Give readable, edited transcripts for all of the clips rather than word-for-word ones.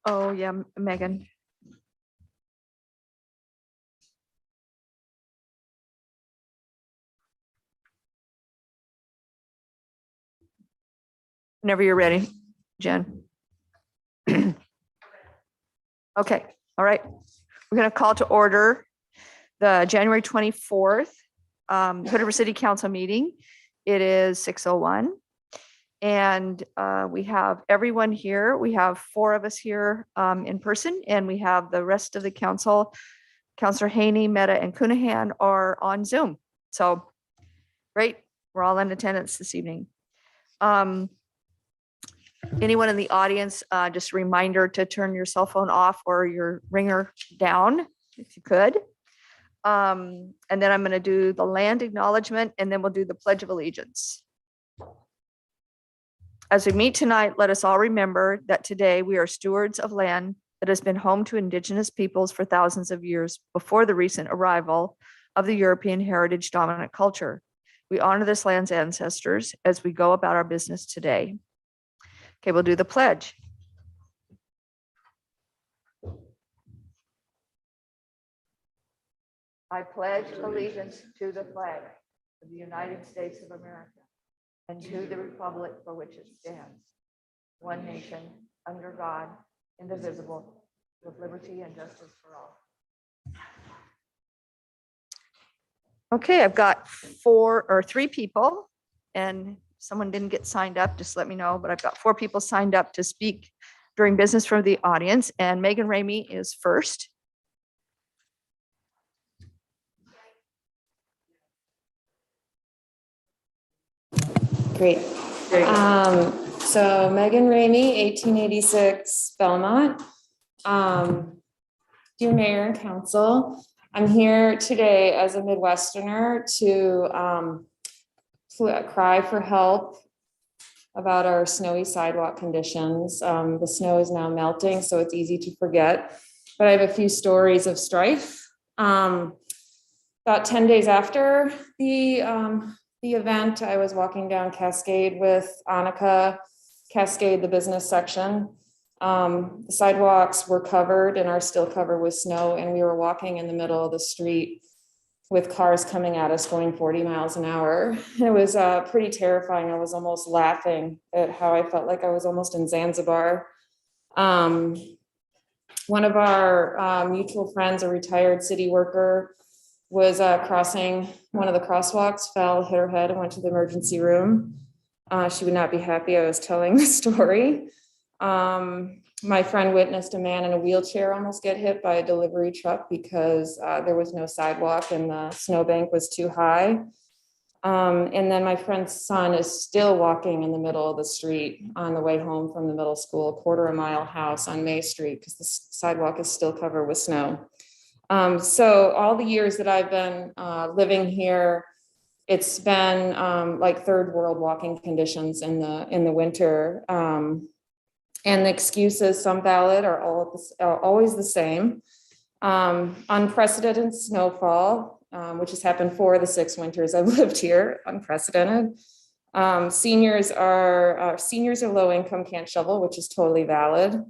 Oh, yeah, Megan. Whenever you're ready, Jen. Okay, all right. We're going to call to order the January 24th Hood River City Council meeting. It is 6:01. And we have everyone here. We have 4 of us here in person, and we have the rest of the council. Councilor Haney, Meta, and Cunahan are on Zoom. So great, we're all in attendance this evening. Anyone in the audience, just a reminder to turn your cell phone off or your ringer down if you could. And then I'm going to do the land acknowledgement, and then we'll do the Pledge of Allegiance. As we meet tonight, let us all remember that today we are stewards of land that has been home to Indigenous peoples for thousands of years before the recent arrival of the European heritage dominant culture. We honor this land's ancestors as we go about our business today. Okay, we'll do the pledge. I pledge allegiance to the flag of the United States of America and to the republic for which it stands, one nation, under God, indivisible, with liberty and justice for all. Okay, I've got 3 people, and someone didn't get signed up, just let me know, but I've got 4 people signed up to speak during business from the audience, and Megan Ramey is first. Great. So Megan Ramey, 1886 Belmont. Dear Mayor and Council, I'm here today as a Midwesterner to cry for help about our snowy sidewalk conditions. The snow is now melting, so it's easy to forget, but I have a few stories of strife. About 10 days after the event, I was walking down Cascade with Annika, Cascade, the business section. The sidewalks were covered and are still covered with snow, and we were walking in the middle of the street with cars coming at us going 40 miles an hour. It was pretty terrifying. I was almost laughing at how I felt like I was almost in Zanzibar. One of our mutual friends, a retired city worker, was crossing one of the crosswalks, fell, hit her head, and went to the emergency room. She would not be happy I was telling the story. My friend witnessed a man in a wheelchair almost get hit by a delivery truck because there was no sidewalk and the snowbank was too high. And then my friend's son is still walking in the middle of the street on the way home from the middle school, a quarter-mile house on May Street, because the sidewalk is still covered with snow. So all the years that I've been living here, it's been like third world walking conditions in the winter. And the excuses, some valid, are always the same. Unprecedented snowfall, which has happened 4 of the 6 winters I've lived here, unprecedented. Seniors are low income, can't shovel, which is totally valid.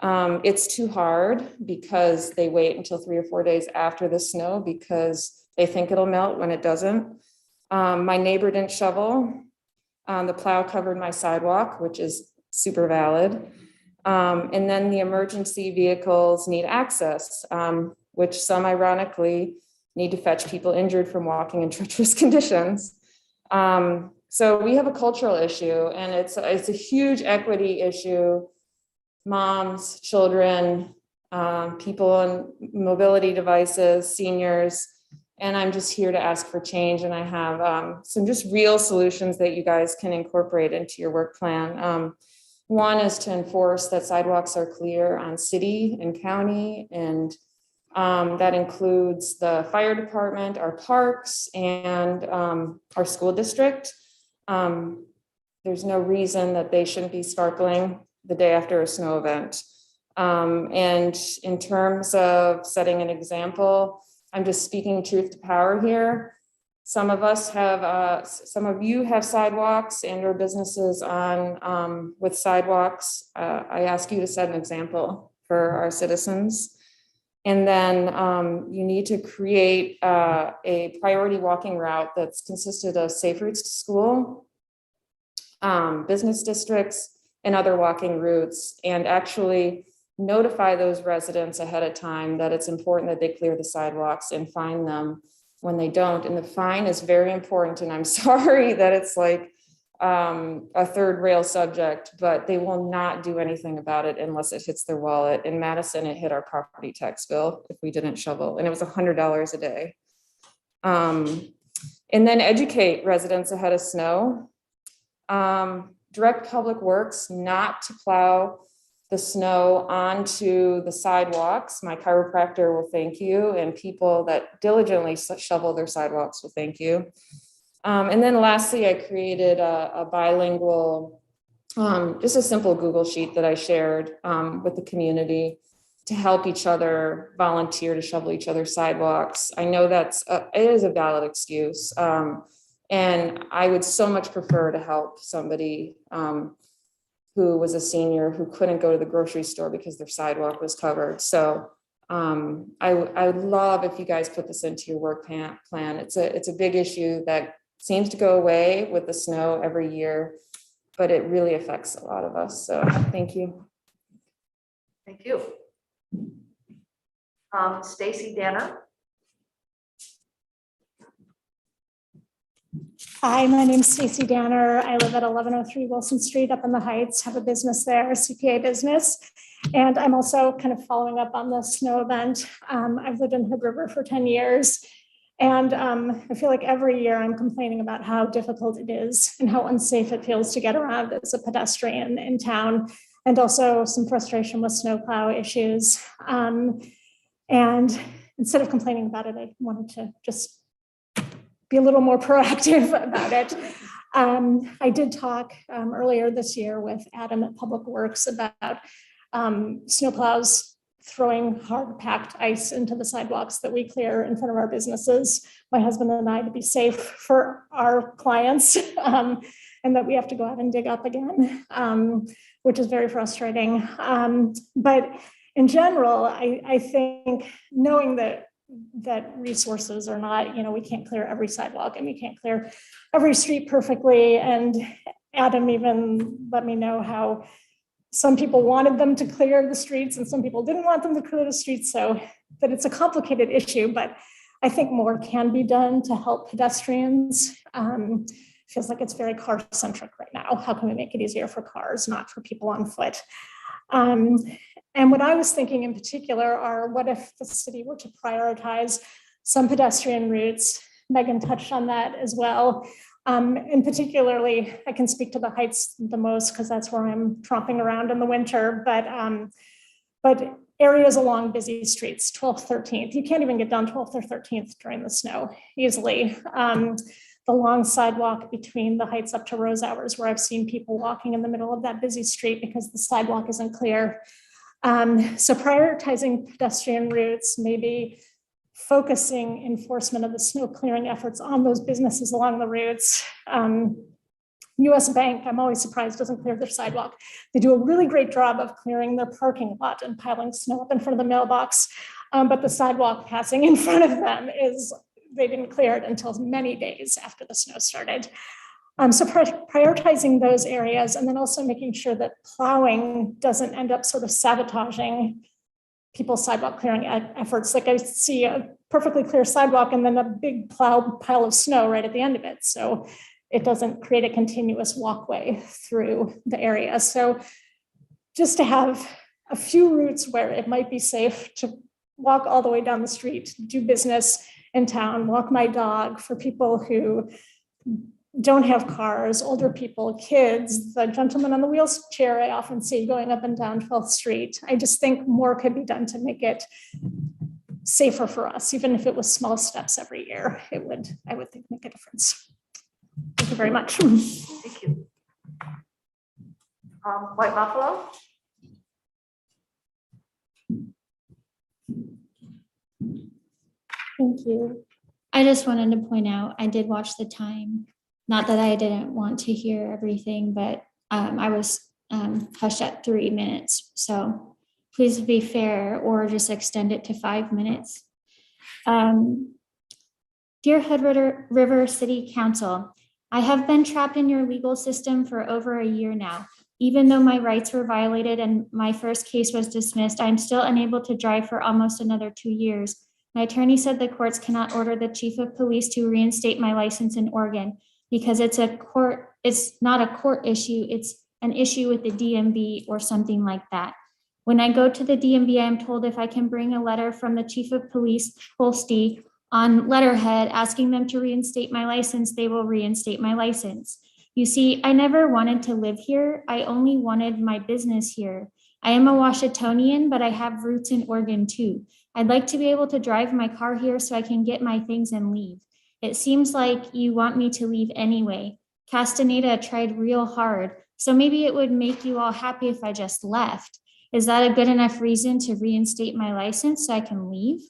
It's too hard because they wait until 3 or 4 days after the snow because they think it'll melt when it doesn't. My neighbor didn't shovel. The plow covered my sidewalk, which is super valid. And then the emergency vehicles need access, which some ironically need to fetch people injured from walking in treacherous conditions. So we have a cultural issue, and it's a huge equity issue. Moms, children, people on mobility devices, seniors, and I'm just here to ask for change. And I have some just real solutions that you guys can incorporate into your work plan. One is to enforce that sidewalks are clear on city and county, and that includes the fire department, our parks, and our school district. There's no reason that they shouldn't be sparkling the day after a snow event. And in terms of setting an example, I'm just speaking truth to power here. Some of us have, some of you have sidewalks and/or businesses on with sidewalks. I ask you to set an example. for our citizens. And then you need to create a priority walking route that's consisted of safe routes to school, business districts, and other walking routes, and actually notify those residents ahead of time that it's important that they clear the sidewalks and fine them when they don't. And the fine is very important. And I'm sorry that it's like a third rail subject, but they will not do anything about it unless it hits their wallet. In Madison, it hit our property tax bill if we didn't shovel, and it was $100 a day. And then educate residents ahead of snow. Direct public works not to plow the snow onto the sidewalks. My chiropractor will thank you, and people that diligently shovel their sidewalks will thank you. And then lastly, I created a bilingual, just a simple Google sheet that I shared with the community to help each other volunteer to shovel each other's sidewalks. I know it is a valid excuse. And I would so much prefer to help somebody who was a senior who couldn't go to the grocery store because their sidewalk was covered. So I would love if you guys put this into your work plan. It's a big issue that seems to go away with the snow every year, but it really affects a lot of us. So thank you. Thank you. Stacy Danner. Hi, my name's Stacy Danner. I live at 1103 Wilson Street up in the Heights, have a business there, a CPA business. And I'm also kind of following up on the snow event. I've lived in Hood River for 10 years. And I feel like every year I'm complaining about how difficult it is and how unsafe it feels to get around as a pedestrian in town, and also some frustration with snowplow issues. And instead of complaining about it, I wanted to just be a little more proactive about it. I did talk earlier this year with Adam at Public Works about snowplows throwing hard packed ice into the sidewalks that we clear in front of our businesses, my husband and I, to be safe for our clients, and that we have to go out and dig up again, which is very frustrating. But in general, I think knowing that resources are not, we can't clear every sidewalk and we can't clear every street perfectly. And Adam even let me know how some people wanted them to clear the streets and some people didn't want them to clear the streets. So that it's a complicated issue, but I think more can be done to help pedestrians. Feels like it's very car centric right now. How can we make it easier for cars, not for people on foot? And what I was thinking in particular are, what if the city were to prioritize some pedestrian routes? Megan touched on that as well. And particularly, I can speak to the Heights the most because that's where I'm tromping around in the winter, but areas along busy streets, 12th, 13th, you can't even get down 12th or 13th during the snow easily. The long sidewalk between the Heights up to Rose Hours, where I've seen people walking in the middle of that busy street because the sidewalk isn't clear. So prioritizing pedestrian routes, maybe focusing enforcement of the snow clearing efforts on those businesses along the routes. US Bank, I'm always surprised, doesn't clear their sidewalk. They do a really great job of clearing their parking lot and piling snow up in front of the mailbox, but the sidewalk passing in front of them they didn't clear it until many days after the snow started. So prioritizing those areas, and then also making sure that plowing doesn't end up sort of sabotaging people's sidewalk clearing efforts. Like I see a perfectly clear sidewalk and then a big pile of snow right at the end of it. So it doesn't create a continuous walkway through the area. So just to have a few routes where it might be safe to walk all the way down the street, do business in town, walk my dog, for people who don't have cars, older people, kids, the gentleman on the wheelchair I often see going up and down 12th Street. I just think more could be done to make it safer for us, even if it was small steps every year. I would think, make a difference. Thank you very much. Thank you. White Buffalo. Thank you. I just wanted to point out, I did watch the time. Not that I didn't want to hear everything, but I was hushed at 3 minutes. So Please be fair or just extend it to 5 minutes. Dear Hood River City Council, I have been trapped in your legal system for over a year now. Even though my rights were violated and my first case was dismissed, I'm still unable to drive for almost another 2 years. My attorney said the courts cannot order the chief of police to reinstate my license in Oregon because it's not a court issue, it's an issue with the DMV or something like that. When I go to the DMV, I am told if I can bring a letter from the chief of police, Holste, on letterhead asking them to reinstate my license, they will reinstate my license. You see, I never wanted to live here. I only wanted my business here. I am a Washingtonian, but I have roots in Oregon too. I'd like to be able to drive my car here so I can get my things and leave. It seems like you want me to leave anyway. Castaneda tried real hard, so maybe it would make you all happy if I just left. Is that a good enough reason to reinstate my license so I can leave?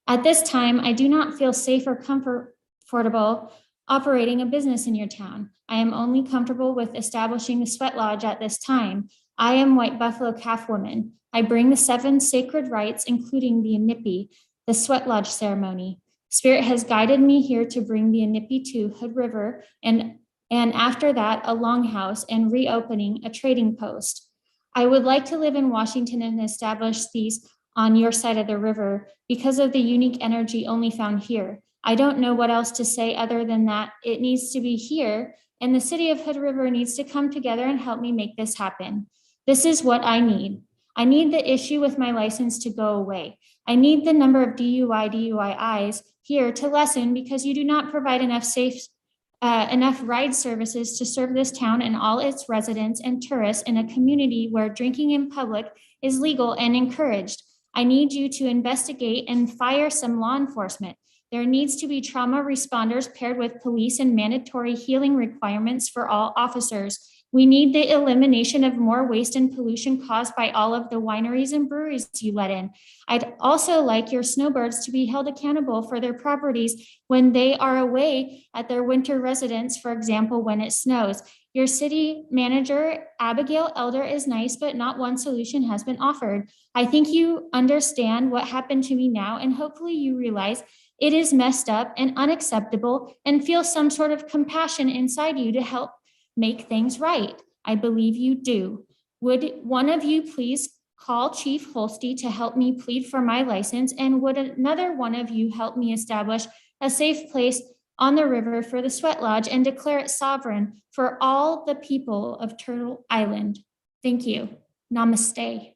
At this time, I do not feel safe or comfortable operating a business in your town. I am only comfortable with establishing the sweat lodge at this time. I am White Buffalo Calf Woman. I bring the 7 sacred rites, including the Inipi, the sweat lodge ceremony. Spirit has guided me here to bring the Inipi to Hood River and after that, a longhouse and reopening a trading post. I would like to live in Washington and establish these on your side of the river because of the unique energy only found here. I don't know what else to say other than that it needs to be here and the city of Hood River needs to come together and help me make this happen. This is what I need. I need the issue with my license to go away. I need the number of DUIs here to lessen because you do not provide enough ride services to serve this town and all its residents and tourists in a community where drinking in public is legal and encouraged. I need you to investigate and fire some law enforcement. There needs to be trauma responders paired with police and mandatory healing requirements for all officers. We need the elimination of more waste and pollution caused by all of the wineries and breweries you let in. I'd also like your snowbirds to be held accountable for their properties when they are away at their winter residence, for example, when it snows. Your city manager, Abigail Elder, is nice, but not one solution has been offered. I think you understand what happened to me now, and hopefully you realize it is messed up and unacceptable and feel some sort of compassion inside you to help make things right. I believe you do. Would one of you please call Chief Holste to help me plead for my license? And would another one of you help me establish a safe place on the river for the sweat lodge and declare it sovereign for all the people of Turtle Island? Thank you. Namaste.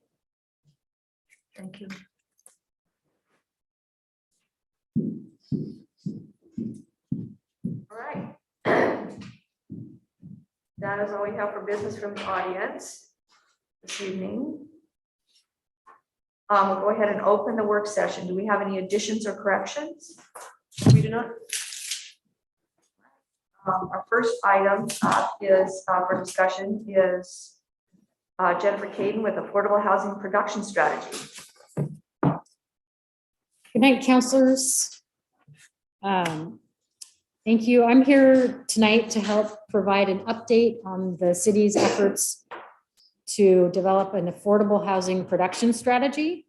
Thank you. All right. That is all we have for business from the audience this evening. We'll go ahead and open the work session. Do we have any additions or corrections? We do not. Our first item is for discussion is Jennifer Caden with Affordable Housing Production Strategy. Good night, counselors. Thank you. I'm here tonight to help provide an update on the city's efforts to develop an affordable housing production strategy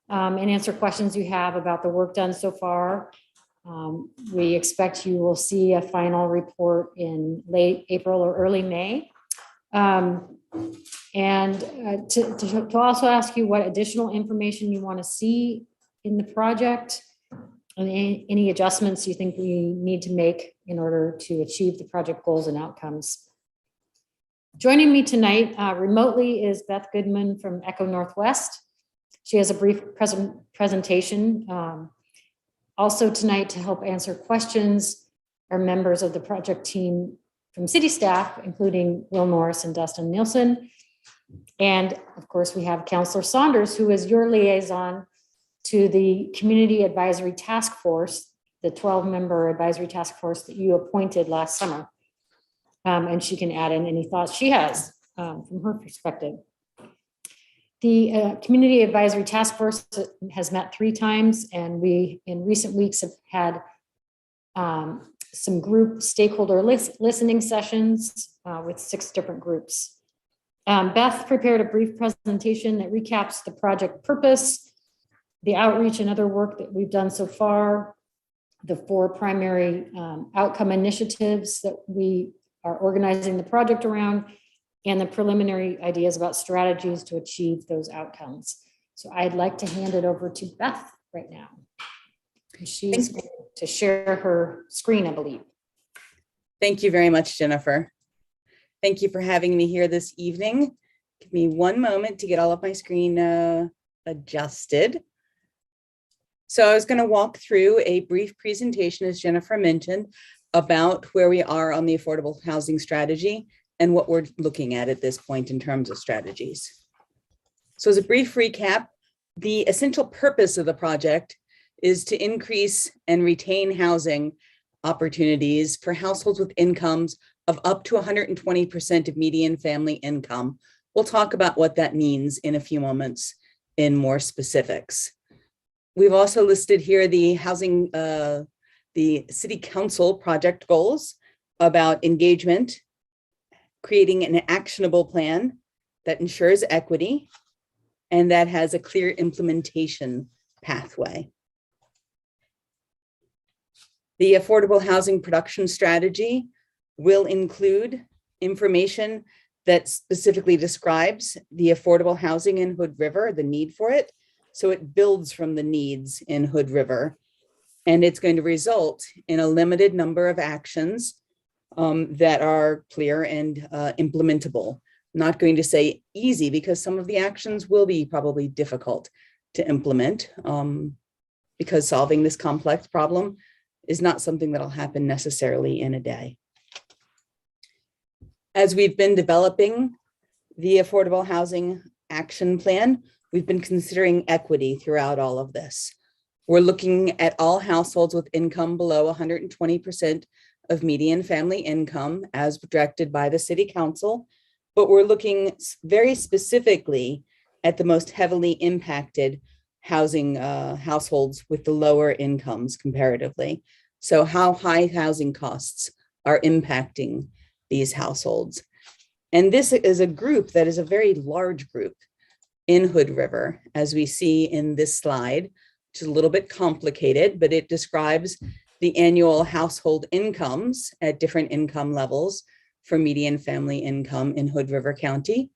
and answer questions you have about the work done so far. We expect you will see a final report in late April or early May. To also ask you what additional information you want to see in the project and any adjustments you think we need to make in order to achieve the project goals and outcomes. Joining me tonight remotely is Beth Goodman from Echo Northwest. She has a brief presentation. Also tonight to help answer questions are members of the project team from city staff, including Will Norris and Dustin Nielsen. And of course, we have Councilor Saunders, who is your liaison to the Community Advisory Task Force, the 12-member advisory task force that you appointed last summer. And she can add in any thoughts she has from her perspective. The Community Advisory Task Force has met 3 times, and we, in recent weeks, have had some group stakeholder listening sessions with 6 different groups. Beth prepared a brief presentation that recaps the project purpose, the outreach and other work that we've done so far, the 4 primary outcome initiatives that we are organizing the project around, and the preliminary ideas about strategies to achieve those outcomes. So I'd like to hand it over to Beth right now. She's going to share her screen, I believe. Thank you very much, Jennifer. Thank you for having me here this evening. Give me one moment to get all of my screen adjusted. So I was going to walk through a brief presentation, as Jennifer mentioned, about where we are on the affordable housing strategy and what we're looking at this point in terms of strategies. So as a brief recap, the essential purpose of the project is to increase and retain housing opportunities for households with incomes of up to 120% of median family income. We'll talk about what that means in a few moments in more specifics. We've also listed here the housing, the city council project goals about engagement, creating an actionable plan that ensures equity, and that has a clear implementation pathway. The affordable housing production strategy will include information that specifically describes the affordable housing in Hood River, the need for it. So it builds from the needs in Hood River, and it's going to result in a limited number of actions that are clear and implementable. I'm not going to say easy, because some of the actions will be probably difficult to implement, because solving this complex problem is not something that'll happen necessarily in a day. As we've been developing the affordable housing action plan, we've been considering equity throughout all of this. We're looking at all households with income below 120% of median family income as directed by the City Council, but we're looking very specifically at the most heavily impacted housing households with the lower incomes comparatively. So how high housing costs are impacting these households. And this is a group that is a very large group in Hood River, as we see in this slide, which is a little bit complicated, but it describes the annual household incomes at different income levels for median family income in Hood River County.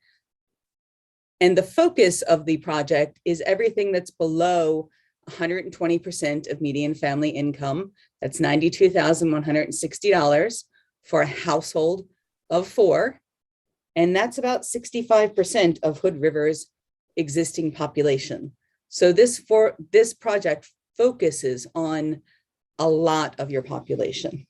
And the focus of the project is everything that's below 120% of median family income. That's $92,160 for a household of 4. And that's about 65% of Hood River's existing population. So this project focuses on a lot of your population.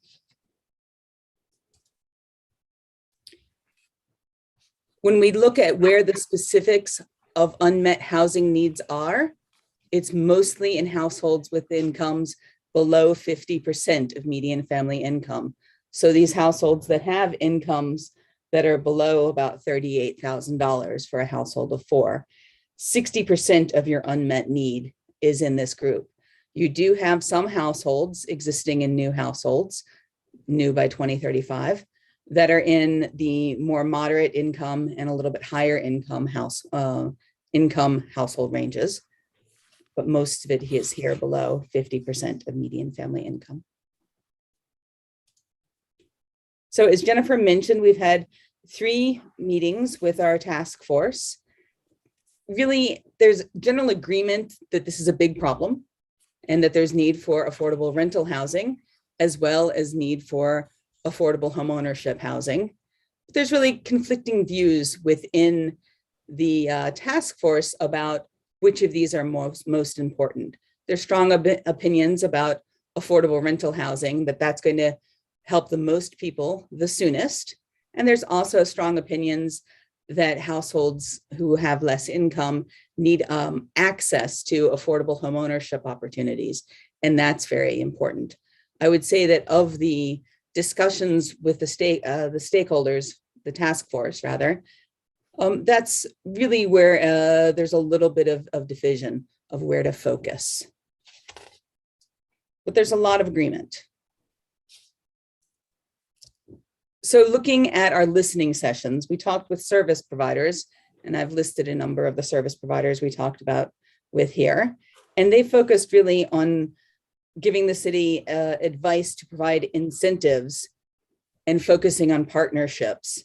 When we look at where the specifics of unmet housing needs are, it's mostly in households with incomes below 50% of median family income. So these households that have incomes that are below about $38,000 for a household of 4, 60% of your unmet need is in this group. You do have some households existing in new households, new by 2035, that are in the more moderate income and a little bit higher income household ranges. But most of it is here below 50% of median family income. So as Jennifer mentioned, we've had 3 meetings with our task force. Really, there's general agreement that this is a big problem and that there's need for affordable rental housing, as well as need for affordable homeownership housing. But there's really conflicting views within the task force about which of these are most important. There's strong opinions about affordable rental housing, that's going to help the most people the soonest. And there's also strong opinions that households who have less income need access to affordable homeownership opportunities. And that's very important. I would say that of the discussions with the stakeholders, the task force rather, that's really where there's a little bit of division of where to focus. But there's a lot of agreement. So looking at our listening sessions, we talked with service providers, and I've listed a number of the service providers we talked about with here. And they focused really on giving the city advice to provide incentives and focusing on partnerships.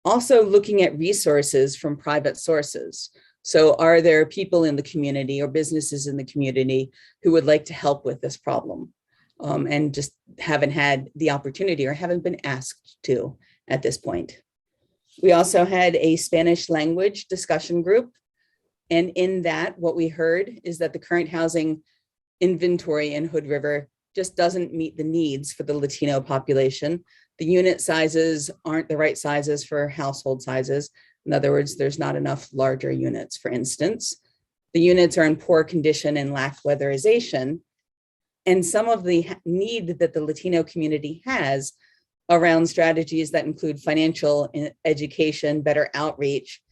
Also looking at resources from private sources. So are there people in the community or businesses in the community who would like to help with this problem and just haven't had the opportunity or haven't been asked to at this point? We also had a Spanish language discussion group. And in that, what we heard is that the current housing inventory in Hood River just doesn't meet the needs for the Latino population. The unit sizes aren't the right sizes for household sizes. In other words, there's not enough larger units, for instance. The units are in poor condition and lack weatherization. And some of the need that the Latino community has around strategies that include financial education, better outreach,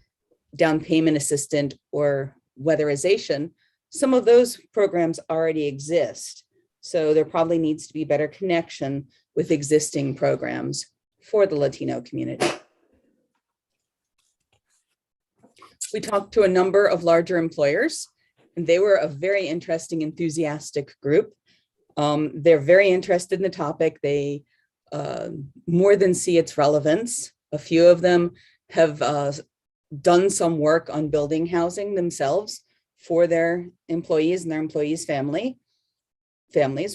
down payment assistance, or weatherization, some of those programs already exist. So there probably needs to be better connection with existing programs for the Latino community. We talked to a number of larger employers, and they were a very interesting, enthusiastic group. They're very interested in the topic. They more than see its relevance. A few of them have done some work on building housing themselves for their employees and their employees' families.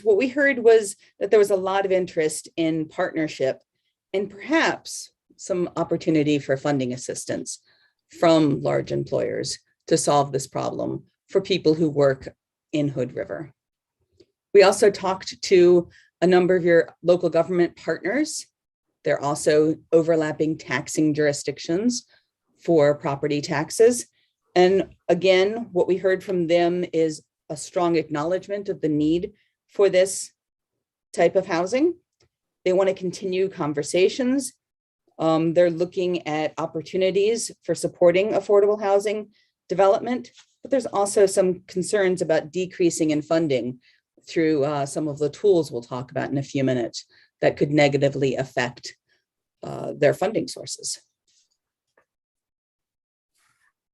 What we heard was that there was a lot of interest in partnership and perhaps some opportunity for funding assistance from large employers to solve this problem for people who work in Hood River. We also talked to a number of your local government partners. There are also overlapping taxing jurisdictions for property taxes. And again, what we heard from them is a strong acknowledgement of the need for this type of housing. They want to continue conversations. They're looking at opportunities for supporting affordable housing development, but there's also some concerns about decreasing in funding through some of the tools we'll talk about in a few minutes that could negatively affect their funding sources.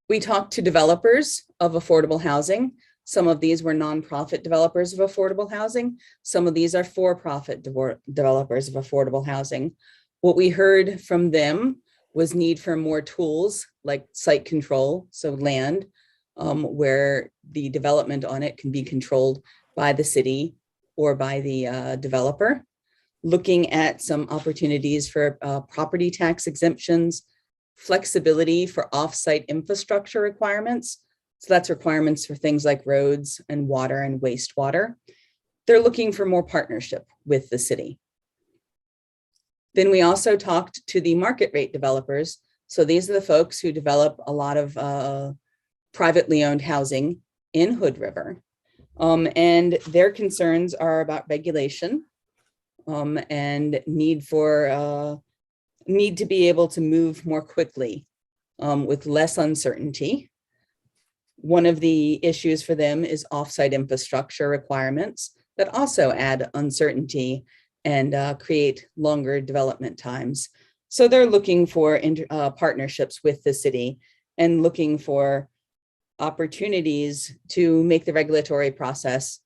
We talked to developers of affordable housing. Some of these were nonprofit developers of affordable housing. Some of these are for-profit developers of affordable housing. What we heard from them was need for more tools like site control, so land, where the development on it can be controlled by the city or by the developer. Looking at some opportunities for property tax exemptions, flexibility for off-site infrastructure requirements. So that's requirements for things like roads and water and wastewater. They're looking for more partnership with the city. Then we also talked to the market rate developers. So these are the folks who develop a lot of privately owned housing in Hood River. And their concerns are about regulation and need to be able to move more quickly with less uncertainty. One of the issues for them is offsite infrastructure requirements that also add uncertainty and create longer development times. So they're looking for partnerships with the city and looking for opportunities to make the regulatory process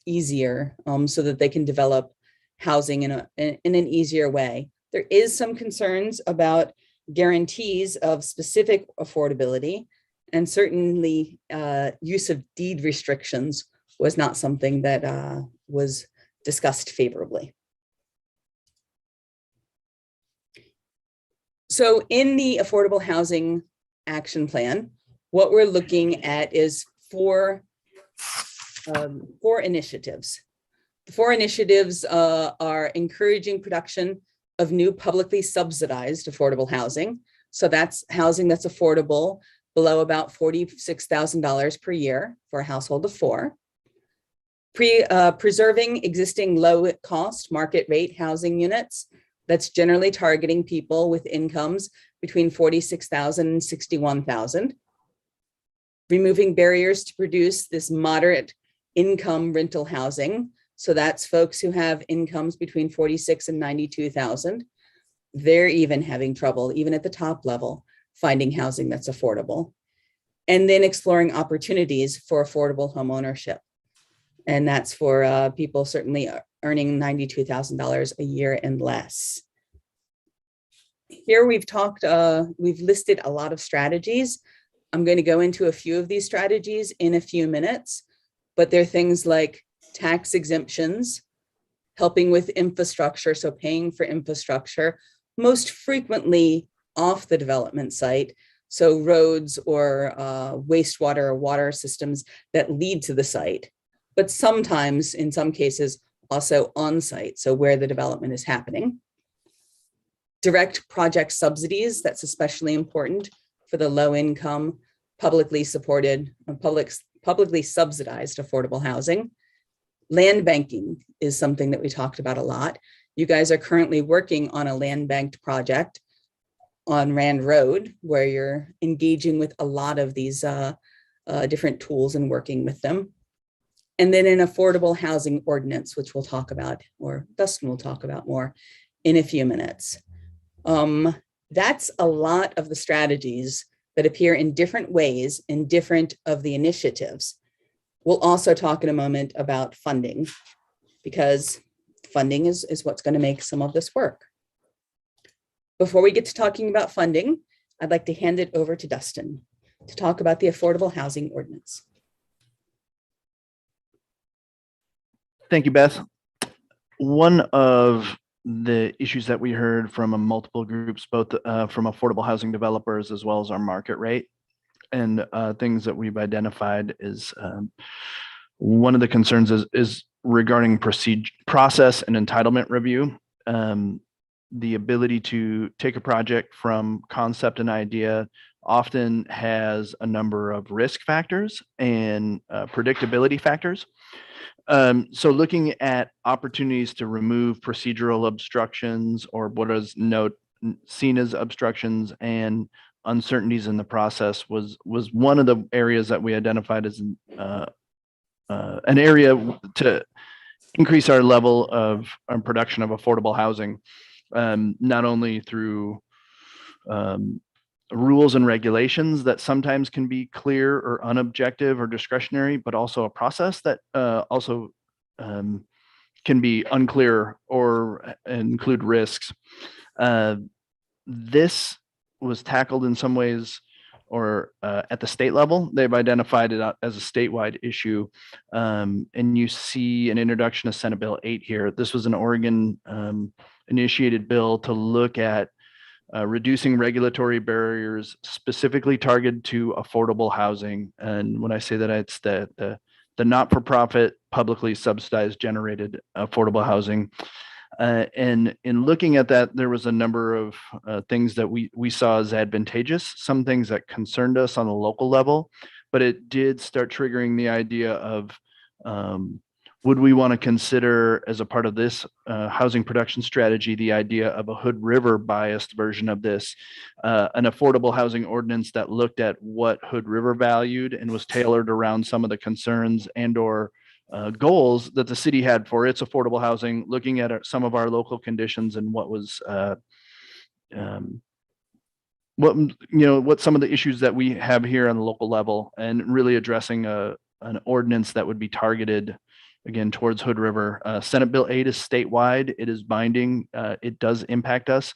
easier so that they can develop housing in an easier way. There is some concerns about guarantees of specific affordability, and certainly use of deed restrictions was not something that was discussed favorably. So in the Affordable Housing Action Plan, what we're looking at is four initiatives. The four initiatives are encouraging production of new publicly subsidized affordable housing. So that's housing that's affordable below about $46,000 per year for a household of four. Preserving existing low-cost market rate housing units that's generally targeting people with incomes between $46,000 and $61,000. Removing barriers to produce this moderate income rental housing. So that's folks who have incomes between $46,000 and $92,000. they're even having trouble, even at the top level, finding housing that's affordable. And then exploring opportunities for affordable home ownership. And that's for people certainly earning $92,000 a year and less. Here we've listed a lot of strategies. I'm going to go into a few of these strategies in a few minutes, but they're things like tax exemptions, helping with infrastructure, so paying for infrastructure, most frequently off the development site, so roads or wastewater or water systems that lead to the site, but sometimes, in some cases, also on site, so where the development is happening. Direct project subsidies, that's especially important for the low income, publicly supported, publicly subsidized affordable housing. Land banking is something that we talked about a lot. You guys are currently working on a land banked project on Rand Road, where you're engaging with a lot of these different tools and working with them. And then an affordable housing ordinance, which we'll talk about, or Dustin will talk about more in a few minutes. That's a lot of the strategies that appear in different ways in different of the initiatives. We'll also talk in a moment about funding, because funding is what's going to make some of this work. Before we get to talking about funding, I'd like to hand it over to Dustin to talk about the affordable housing ordinance. Thank you, Beth. One of the issues that we heard from multiple groups, both from affordable housing developers as well as our market rate, and things that we've identified is one of the concerns is regarding process and entitlement review. The ability to take a project from concept and idea often has a number of risk factors and predictability factors. So looking at opportunities to remove procedural obstructions, or what is seen as obstructions and uncertainties in the process, was one of the areas that we identified as an area to increase our level of production of affordable housing, not only through rules and regulations that sometimes can be clear or unobjective or discretionary, but also a process that also can be unclear or include risks. This was tackled in some ways, or at the state level. They've identified it as a statewide issue. And you see an introduction of Senate Bill 8 here. This was an Oregon initiated bill to look at reducing regulatory barriers specifically targeted to affordable housing. And when I say that, it's the not-for-profit, publicly subsidized generated affordable housing. And in looking at that, there was a number of things that we saw as advantageous, some things that concerned us on a local level, but it did start triggering the idea of would we want to consider, as a part of this housing production strategy, the idea of a Hood River biased version of this, an affordable housing ordinance that looked at what Hood River valued and was tailored around some of the concerns and or goals that the city had for its affordable housing, looking at some of our local conditions and what was what some of the issues that we have here on the local level, and really addressing an ordinance that would be targeted again towards Hood River. Senate Bill 8 is statewide. It is binding. It does impact us.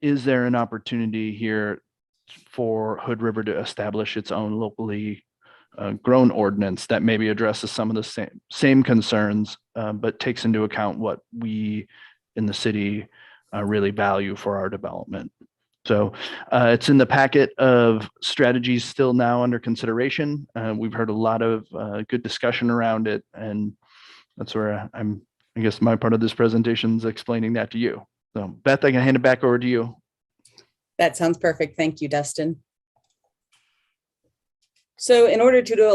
Is there an opportunity here for Hood River to establish its own locally grown ordinance that maybe addresses some of the same concerns, but takes into account what we in the city really value for our development? So it's in the packet of strategies still now under consideration. We've heard a lot of good discussion around it, and that's where I guess my part of this presentation is explaining that to you. So Beth, I can hand it back over to you. That sounds perfect. Thank you, Dustin. So in order to do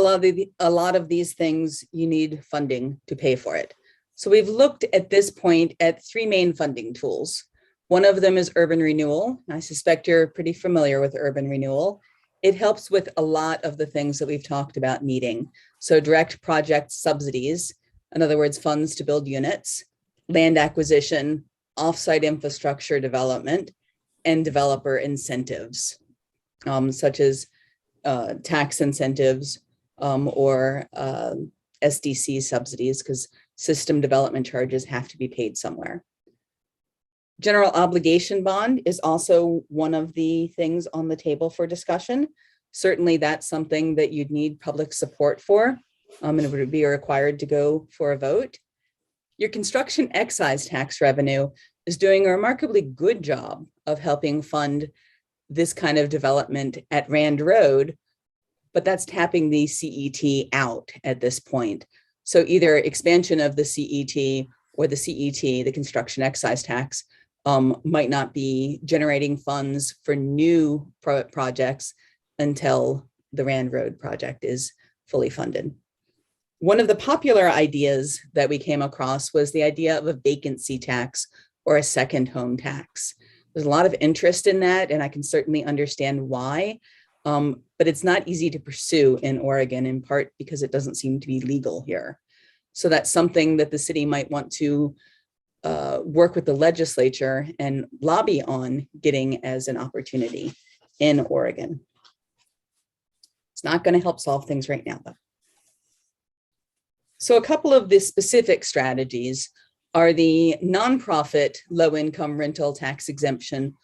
a lot of these things, you need funding to pay for it. So we've looked at this point at three main funding tools. One of them is urban renewal. I suspect you're pretty familiar with urban renewal. It helps with a lot of the things that we've talked about needing. So direct project subsidies, in other words, funds to build units, land acquisition, offsite infrastructure development and developer incentives, such as tax incentives or SDC subsidies, because system development charges have to be paid somewhere. General obligation bond is also one of the things on the table for discussion. Certainly that's something that you'd need public support for, and it would be required to go for a vote. Your construction excise tax revenue is doing a remarkably good job of helping fund this kind of development at Rand Road, but that's tapping the CET out at this point. So either expansion of the CET or the CET, the construction excise tax, might not be generating funds for new projects until the Rand Road project is fully funded. One of the popular ideas that we came across was the idea of a vacancy tax or a second home tax. There's a lot of interest in that, and I can certainly understand why, but it's not easy to pursue in Oregon, in part because it doesn't seem to be legal here. So that's something that the city might want to work with the legislature and lobby on getting as an opportunity in Oregon. It's not going to help solve things right now, though. So a couple of the specific strategies are the nonprofit low-income rental tax exemption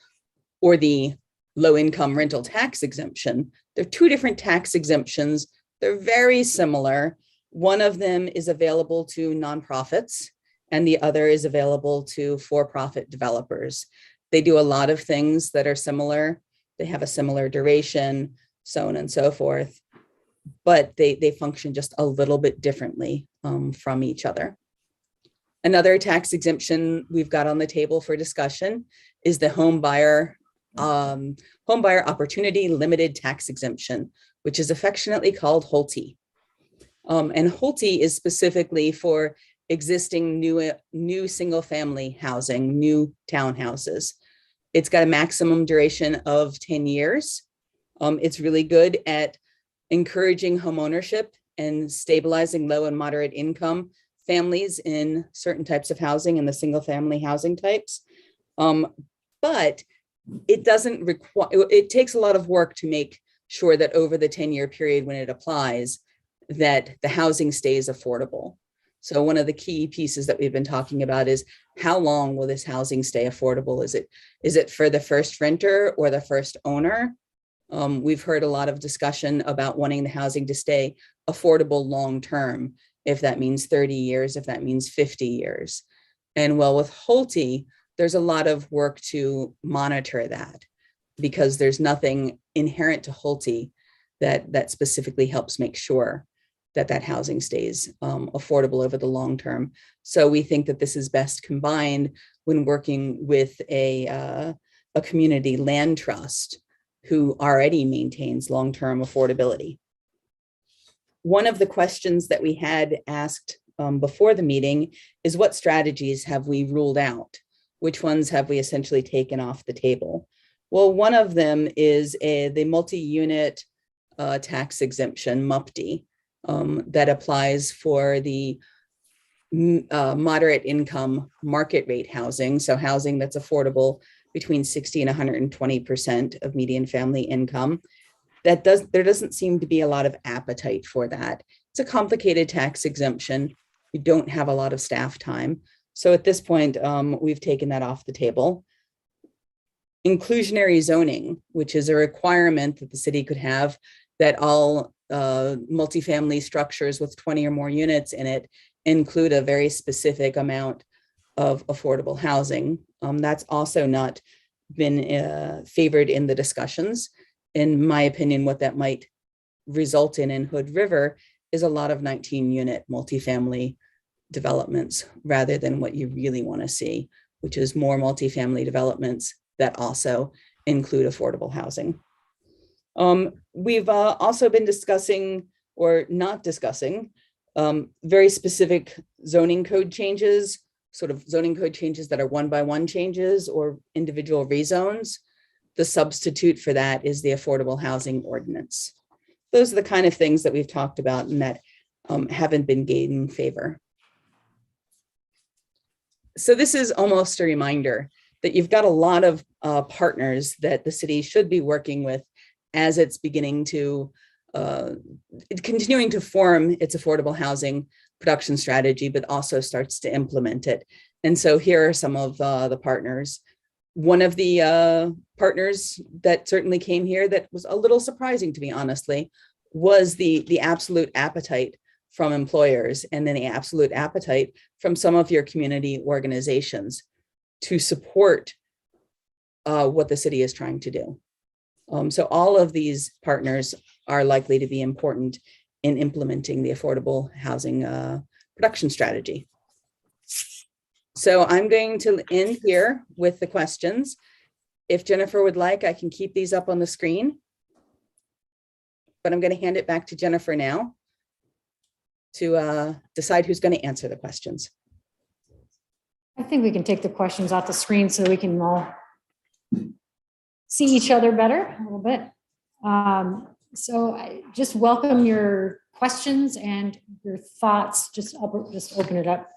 or the low-income rental tax exemption. They're two different tax exemptions. They're very similar. One of them is available to nonprofits, and the other is available to for-profit developers. They do a lot of things that are similar. They have a similar duration, so on and so forth, but they function just a little bit differently from each other. Another tax exemption we've got on the table for discussion is the home buyer opportunity limited tax exemption, which is affectionately called HOLTE. And HOLTE is specifically for existing new single family housing, new townhouses. It's got a maximum duration of 10 years. It's really good at encouraging home ownership and stabilizing low and moderate income families in certain types of housing and the single family housing types. But it doesn't require, it takes a lot of work to make sure that over the 10-year period when it applies, that the housing stays affordable. So one of the key pieces that we've been talking about is how long will this housing stay affordable? Is it for the first renter or the first owner? We've heard a lot of discussion about wanting the housing to stay affordable long-term, if that means 30 years, if that means 50 years. And well, with HOLTE, there's a lot of work to monitor that because there's nothing inherent to HOLTE that specifically helps make sure that housing stays affordable over the long term. So we think that this is best combined when working with a community land trust who already maintains long-term affordability. One of the questions that we had asked before the meeting is what strategies have we ruled out? Which ones have we essentially taken off the table? Well, one of them is the multi-unit tax exemption, MUPD, that applies for the moderate income market rate housing. So housing that's affordable between 60 and 120% of median family income. There doesn't seem to be a lot of appetite for that. It's a complicated tax exemption. We don't have a lot of staff time. So at this point, we've taken that off the table. Inclusionary zoning, which is a requirement that the city could have that all multifamily structures with 20 or more units in it include a very specific amount of affordable housing. That's also not been favored in the discussions. In my opinion, what that might result in Hood River is a lot of 19-unit multifamily developments rather than what you really want to see, which is more multifamily developments that also include affordable housing. We've also been discussing or not discussing very specific zoning code changes, sort of zoning code changes that are one-by-one changes or individual rezones. The substitute for that is the Affordable Housing Ordinance. Those are the kind of things that we've talked about and that haven't been gaining favor. So this is almost a reminder that you've got a lot of partners that the city should be working with as it's beginning to continuing to form its affordable housing production strategy, but also starts to implement it. And so here are some of the partners. One of the partners that certainly came here that was a little surprising to me, honestly, was the absolute appetite from employers, and then the absolute appetite from some of your community organizations to support what the city is trying to do. So all of these partners are likely to be important in implementing the affordable housing production strategy. So I'm going to end here with the questions. If Jennifer would like, I can keep these up on the screen, but I'm going to hand it back to Jennifer now to decide who's going to answer the questions. I think we can take the questions off the screen so we can all see each other better a little bit. So I just welcome your questions and your thoughts. Just open it up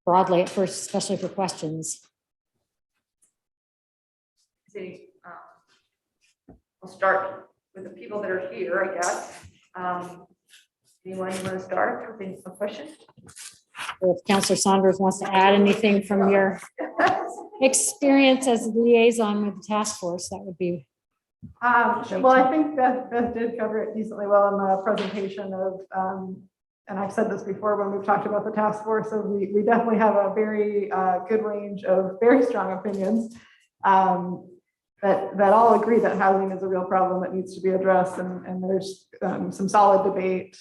broadly at first, especially for questions. I'll start with the people that are here, I guess. Anyone want to start with a question? Or if Councilor Saunders wants to add anything from your experience as liaison with the task force, that would be. Well, I think Beth did cover it decently well in the presentation of, and I've said this before when we've talked about the task force, so we definitely have a very good range of very strong opinions that all agree that housing is a real problem that needs to be addressed, and there's some solid debate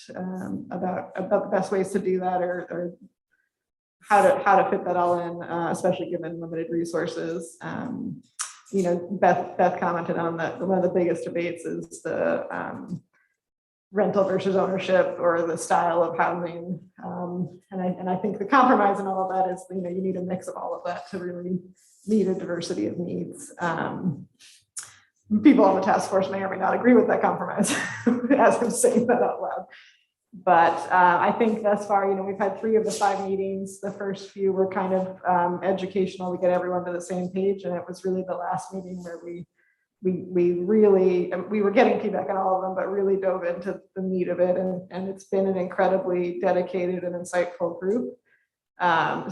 about the best ways to do that, or how to fit that all in, especially given limited resources. You know, Beth commented on that one of the biggest debates is the rental versus ownership, or the style of housing. And I think the compromise in all of that is, you know, you need a mix of all of that to really meet a diversity of needs. People on the task force may or may not agree with that compromise as I'm saying that out loud. But I think thus far, you know, we've had 3 of the 5 meetings. The first few were kind of educational to get everyone to the same page. And it was really the last meeting where we were getting feedback on all of them, but really dove into the meat of it. And it's been an incredibly dedicated and insightful group,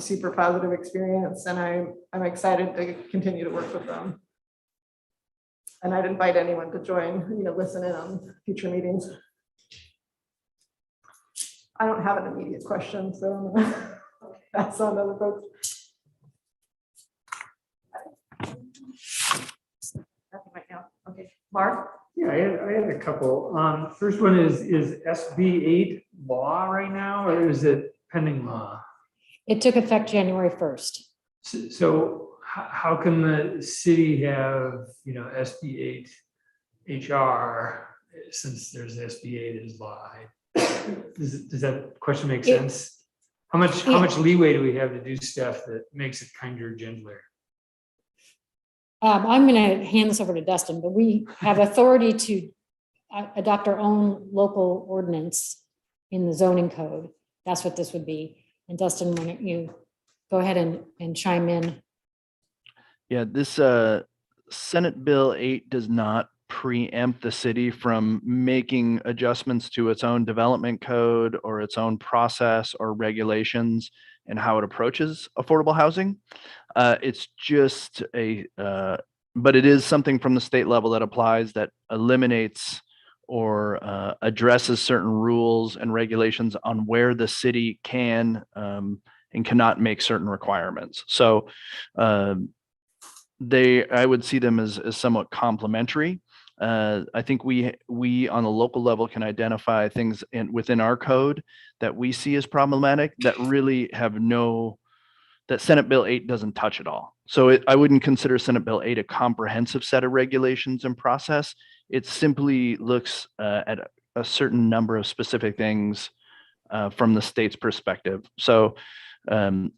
super positive experience. And I'm excited to continue to work with them. And I'd invite anyone to join, you know, listen in on future meetings. I don't have an immediate question, so that's on other folks. Nothing right now. Okay, Mark? Yeah, I had a couple. First one is SB 8 law right now, or is it pending law? It took effect January 1st. So how can the city have, you know, SB 8 HR since there's SB 8 as law? Does that question make sense? How much leeway do we have to do stuff that makes it kinder or gentler? I'm going to hand this over to Dustin, but we have authority to adopt our own local ordinance in the zoning code. That's what this would be. And Dustin, why don't you go ahead and chime in? Yeah, this Senate Bill 8 does not preempt the city from making adjustments to its own development code or its own process or regulations and how it approaches affordable housing. It's just but it is something from the state level that applies, that eliminates or addresses certain rules and regulations on where the city can and cannot make certain requirements. So I would see them as somewhat complementary. I think we on the local level can identify things within our code that we see as problematic that really have that Senate Bill 8 doesn't touch at all. So I wouldn't consider Senate Bill 8 a comprehensive set of regulations and process. It simply looks at a certain number of specific things from the state's perspective. So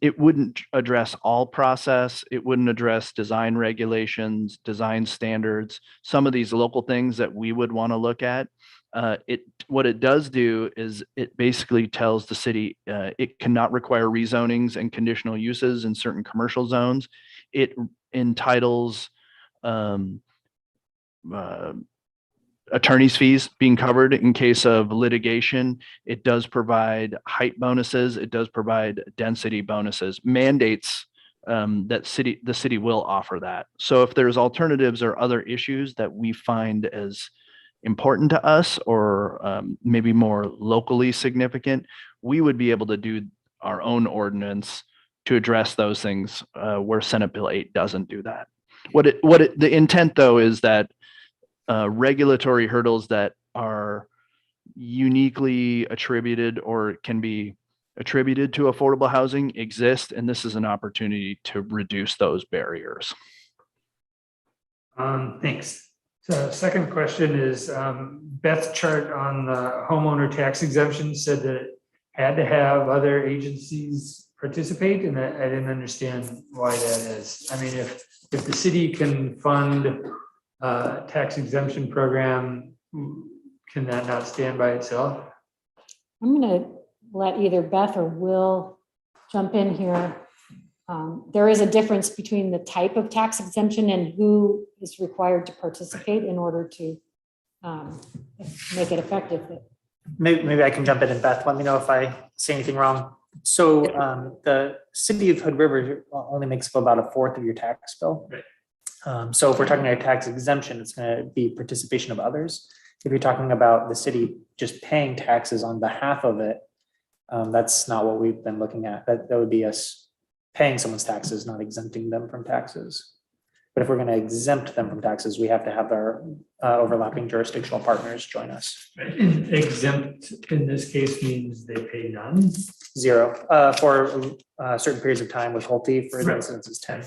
it wouldn't address all process. It wouldn't address design regulations, design standards, some of these local things that we would want to look at. What it does do is it basically tells the city it cannot require rezonings and conditional uses in certain commercial zones. It entitles attorney's fees being covered in case of litigation. It does provide height bonuses. It does provide density bonuses, mandates that the city will offer that. So if there's alternatives or other issues that we find as important to us or maybe more locally significant, we would be able to do our own ordinance to address those things where Senate Bill 8 doesn't do that. The intent though is that regulatory hurdles that are uniquely attributed or can be attributed to affordable housing exist, and this is an opportunity to reduce those barriers. Thanks. So second question is, Beth's chart on the homeowner tax exemption said that it had to have other agencies participate, and I didn't understand why that is. I mean, if the city can fund a tax exemption program, can that not stand by itself? I'm gonna let either Beth or Will jump in here. There is a difference between the type of tax exemption and who is required to participate in order to make it effective. Maybe I can jump in, and Beth, let me know if I say anything wrong. So the city of Hood River only makes up about a fourth of your tax bill. Right. So if we're talking about tax exemption, it's going to be participation of others. If you're talking about the city just paying taxes on behalf of it, that's not what we've been looking at. That would be us paying someone's taxes, not exempting them from taxes. But if we're going to exempt them from taxes, we have to have our overlapping jurisdictional partners join us. And exempt in this case means they pay none. Zero for certain periods of time. With Holte, for instance, is 10.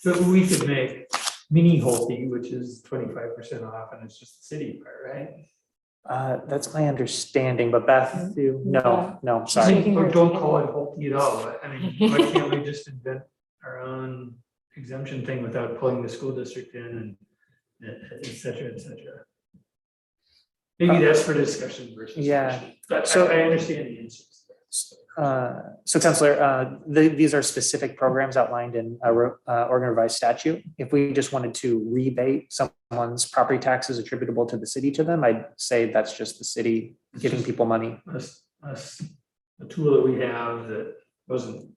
So we could make mini Holte, which is 25% off, and it's just the city part, right? That's my understanding, but Beth, no, I sorry. mean, or don't call it Holte at all. But, I mean, why can't we just invent our own exemption thing without pulling the school district in and et cetera, et cetera? Maybe that's for discussion versus. Yeah. Question. But So- I understand the answers. So Councillor, these are specific programs outlined in Oregon Revised Statute. If we just wanted to rebate someone's property taxes attributable to the city to them, I'd say that's just the city giving people money. A tool that we have that wasn't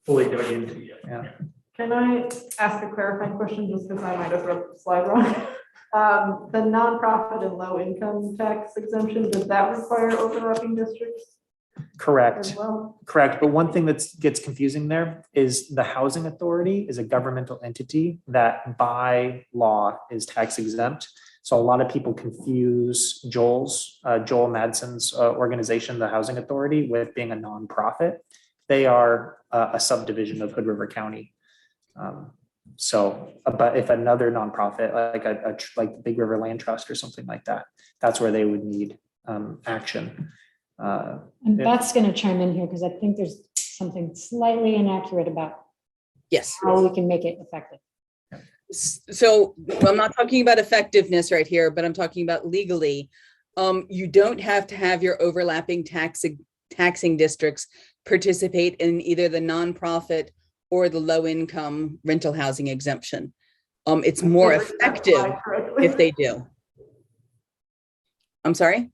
fully dug into yet. Yeah. Can I ask a clarifying question, just because I might have wrote the slide wrong? The nonprofit and low income tax exemption, does that require overlapping districts Correct, as well? correct. But one thing that gets confusing there is the housing authority is a governmental entity that by law is tax exempt. So a lot of people confuse Joel Madsen's organization, the Housing Authority, with being a nonprofit. They are a subdivision of Hood River County. But if another nonprofit, like the Big River Land Trust or something like that, that's where they would need action. And Beth's gonna chime in here because I think there's something slightly inaccurate about Yes. how we can make it effective. So I'm not talking about effectiveness right here, but I'm talking about legally. You don't have to have your overlapping taxing districts participate in either the nonprofit or the low income rental housing exemption. It's more effective if they do. I'm sorry?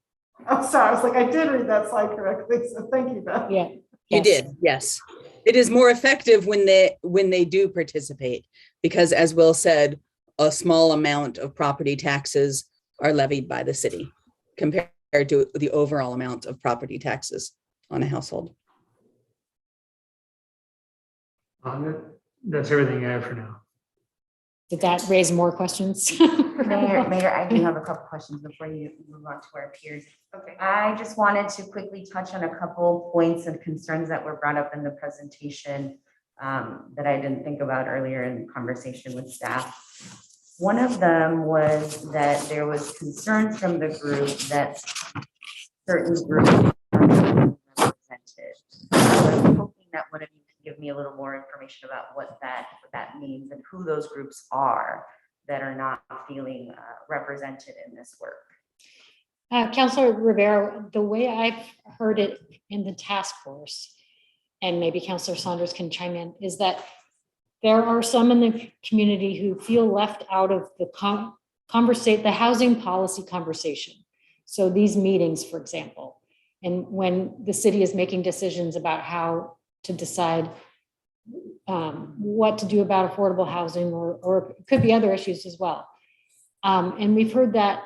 I'm sorry, I was like, I did read that slide correctly, so thank you, Beth. Yeah. You Yes. did, yes. It is more effective when they do participate, because as Will said, a small amount of property taxes are levied by the city compared to the overall amount of property taxes on a household. That's everything I have for now. Did that raise more questions? Mayor, I do have a couple questions before you move on to our peers. Okay. I just wanted to quickly touch on a couple points and concerns that were brought up in the presentation that I didn't think about earlier in conversation with staff. One of them was that there was concerns from the group that certain groups are represented. I was hoping that one of you could give me a little more information about what that means and who those groups are. that are not feeling represented in this work. Councilor Rivera, the way I've heard it in the task force, and maybe Councilor Saunders can chime in, is that there are some in the community who feel left out of the the housing policy conversation. So these meetings, for example, and when the city is making decisions about how to decide what to do about affordable housing, or it could be other issues as well. And we've heard that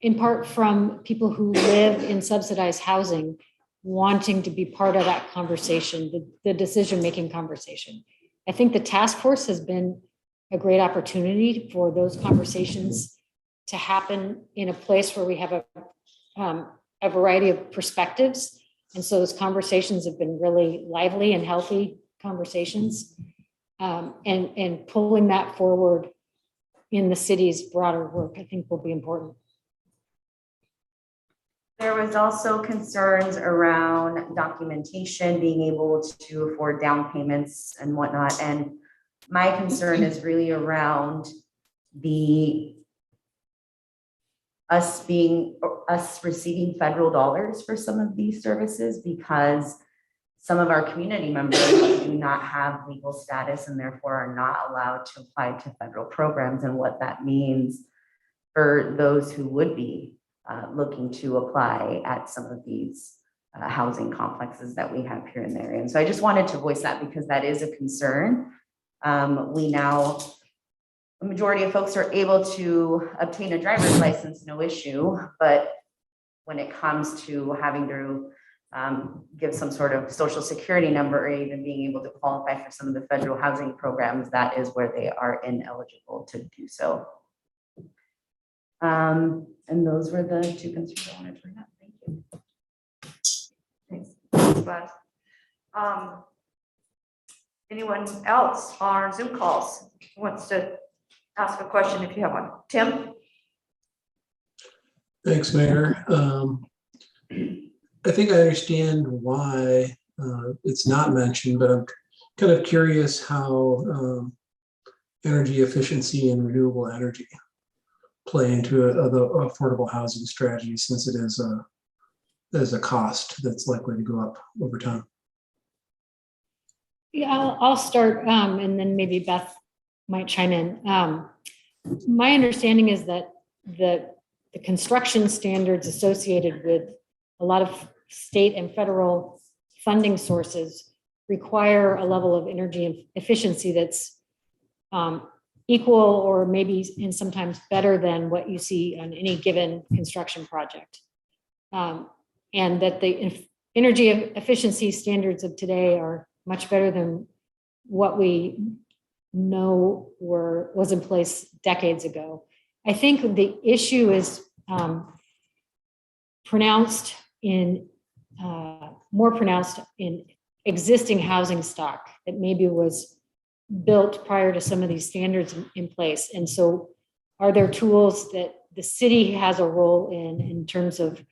in part from people who live in subsidized housing wanting to be part of that conversation, the decision-making conversation. I think the task force has been a great opportunity for those conversations to happen in a place where we have a variety of perspectives. And so those conversations have been really lively and healthy conversations, and pulling that forward in the city's broader work, I think will be important. There was also concerns around documentation, being able to afford down payments and whatnot. And my concern is really around us receiving federal dollars for some of these services, because some of our community members do not have legal status and therefore are not allowed to apply to federal programs, and what that means for those who would be looking to apply at some of these housing complexes that we have here in the area. And so I just wanted to voice that because that is a concern. The majority of folks are able to obtain a driver's license, no issue, but when it comes to having to give some sort of social security number or even being able to qualify for some of the federal housing programs, that is where they are ineligible to do so. And those were the two concerns I wanted to bring up. Thank you. Thanks. Thanks, Beth. Anyone else on Zoom calls who wants to ask a question if you have one? Tim? Thanks, Mayor. I think I understand why it's not mentioned, but I'm kind of curious how energy efficiency and renewable energy play into the affordable housing strategy, since it is a cost that's likely to go up over time. Yeah, I'll start, and then maybe Beth might chime in. My understanding is that the construction standards associated with a lot of state and federal funding sources require a level of energy efficiency that's equal or maybe and sometimes better than what you see on any given construction project. And that the energy efficiency standards of today are much better than what we know was in place decades ago. I think the issue is more pronounced in existing housing stock that maybe was built prior to some of these standards in place. And so are there tools that the city has a role in terms of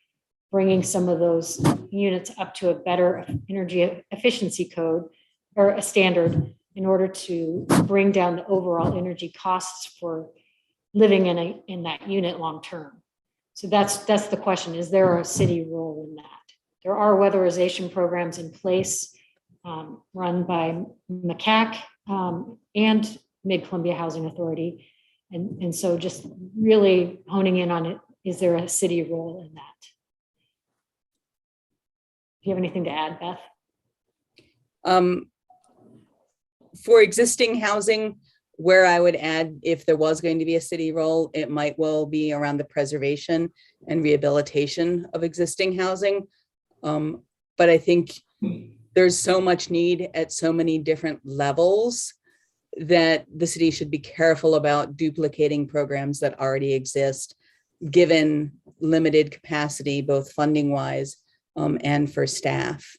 bringing some of those units up to a better energy efficiency code or a standard in order to bring down the overall energy costs for living in that unit long term? So that's the question. Is there a city role in that? There are weatherization programs in place run by MCAC and Mid-Columbia Housing Authority. And so just really honing in on it, is there a city role in that? Do you have anything to add, Beth? For existing housing, where I would add, if there was going to be a city role, it might well be around the preservation and rehabilitation of existing housing. But I think there's so much need at so many different levels that the city should be careful about duplicating programs that already exist, given limited capacity, both funding wise and for staff.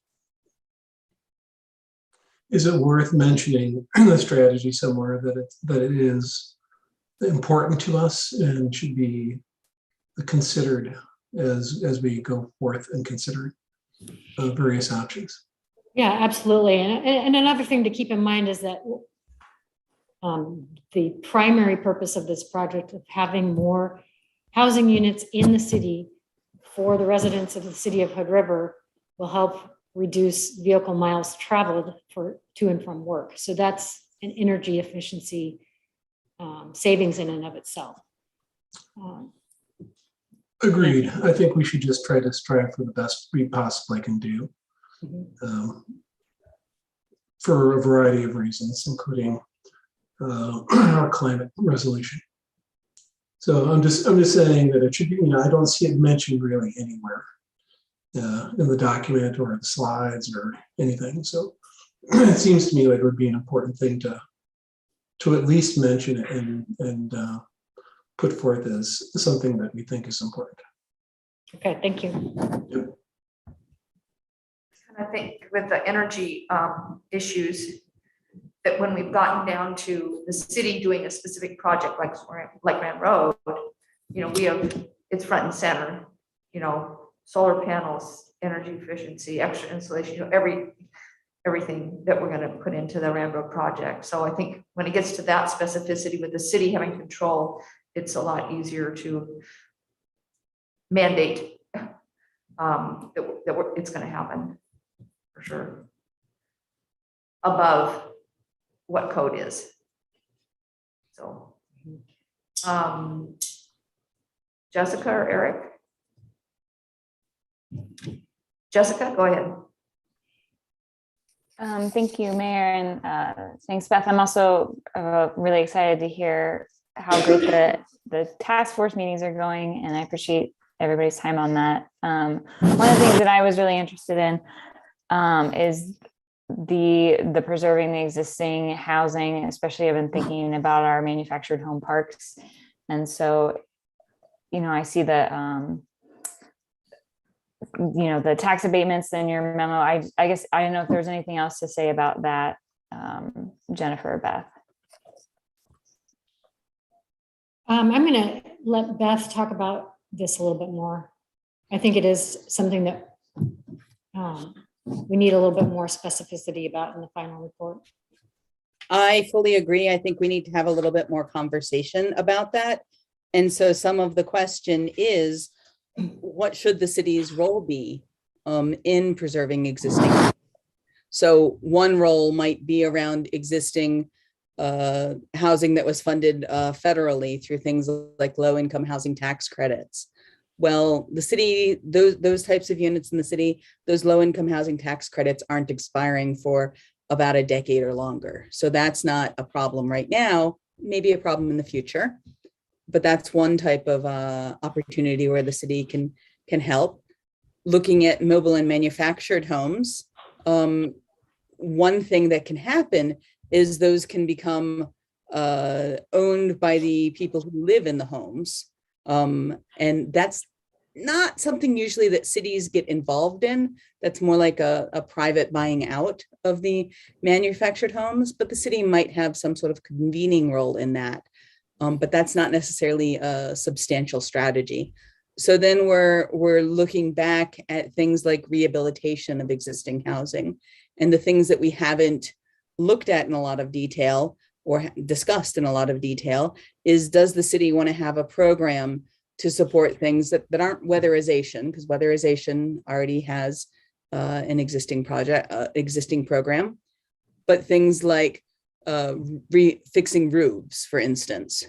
Is it worth mentioning the strategy somewhere that it is important to us and should be considered as we go forth and consider various options? Yeah, absolutely. And another thing to keep in mind is that The primary purpose of this project of having more housing units in the city for the residents of the city of Hood River will help reduce vehicle miles traveled to and from work. So that's an energy efficiency savings in and of itself. Agreed. I think we should just try to strive for the best we possibly can do. For a variety of reasons, including our climate resolution. So I'm just saying that it should be, I don't see it mentioned really anywhere in the document or in the slides or anything. So it seems to me like it would be an important thing to at least mention it and put forth as something that we think is important. Okay, thank you. Yep. I think with the energy issues, that when we've gotten down to the city doing a specific project like Rand Road, we have, it's front and center, solar panels, energy efficiency, extra insulation, everything that we're going to put into the Rand Road project. So I think when it gets to that specificity with the city having control, it's a lot easier to mandate that it's going to happen for sure above what code is. So, Jessica or Eric? Jessica, go ahead. Thank you, Mayor, and thanks, Beth. I'm also really excited to hear how great the task force meetings are going, and I appreciate everybody's time on that. One of the things that I was really interested in is the preserving the existing housing, especially I've been thinking about our manufactured home parks. And so, I see the the tax abatements in your memo. I guess I don't know if there's anything else to say about that, Jennifer or Beth. I'm going to let Beth talk about this a little bit more. I think it is something that we need a little bit more specificity about in the final report. I fully agree. I think we need to have a little bit more conversation about that. And so some of the question is, what should the city's role be in preserving existing? So one role might be around existing housing that was funded federally through things like low-income housing tax credits. Well, the city, those types of units in the city, those low-income housing tax credits aren't expiring for about a decade or longer. So that's not a problem right now, maybe a problem in the future. But that's one type of opportunity where the city can help. Looking at mobile and manufactured homes, one thing that can happen is those can become owned by the people who live in the homes. And that's not something usually that cities get involved in. That's more like a private buying out of the manufactured homes, but the city might have some sort of convening role in that. But that's not necessarily a substantial strategy. So then we're looking back at things like rehabilitation of existing housing, and the things that we haven't looked at in a lot of detail or discussed in a lot of detail is, does the city want to have a program to support things that aren't weatherization, because weatherization already has an existing program, but things like fixing roofs, for instance,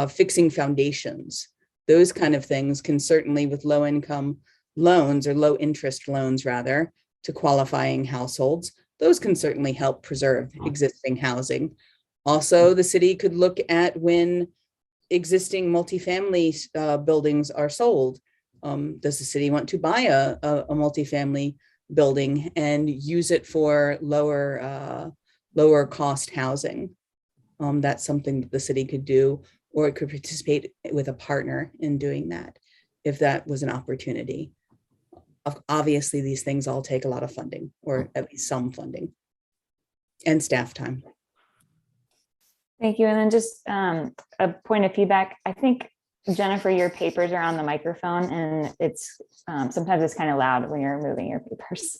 fixing foundations, those kind of things can certainly, with low income loans or low interest loans rather, to qualifying households, those can certainly help preserve existing housing. Also, the city could look at when existing multifamily buildings are sold. Does the city want to buy a multifamily building and use it for lower cost housing? That's something that the city could do, or it could participate with a partner in doing that if that was an opportunity. Obviously, these things all take a lot of funding, or at least some funding and staff time. Thank you. And then just a point of feedback. I think, Jennifer, your papers are on the microphone, and it's sometimes it's kind of loud when you're moving your papers.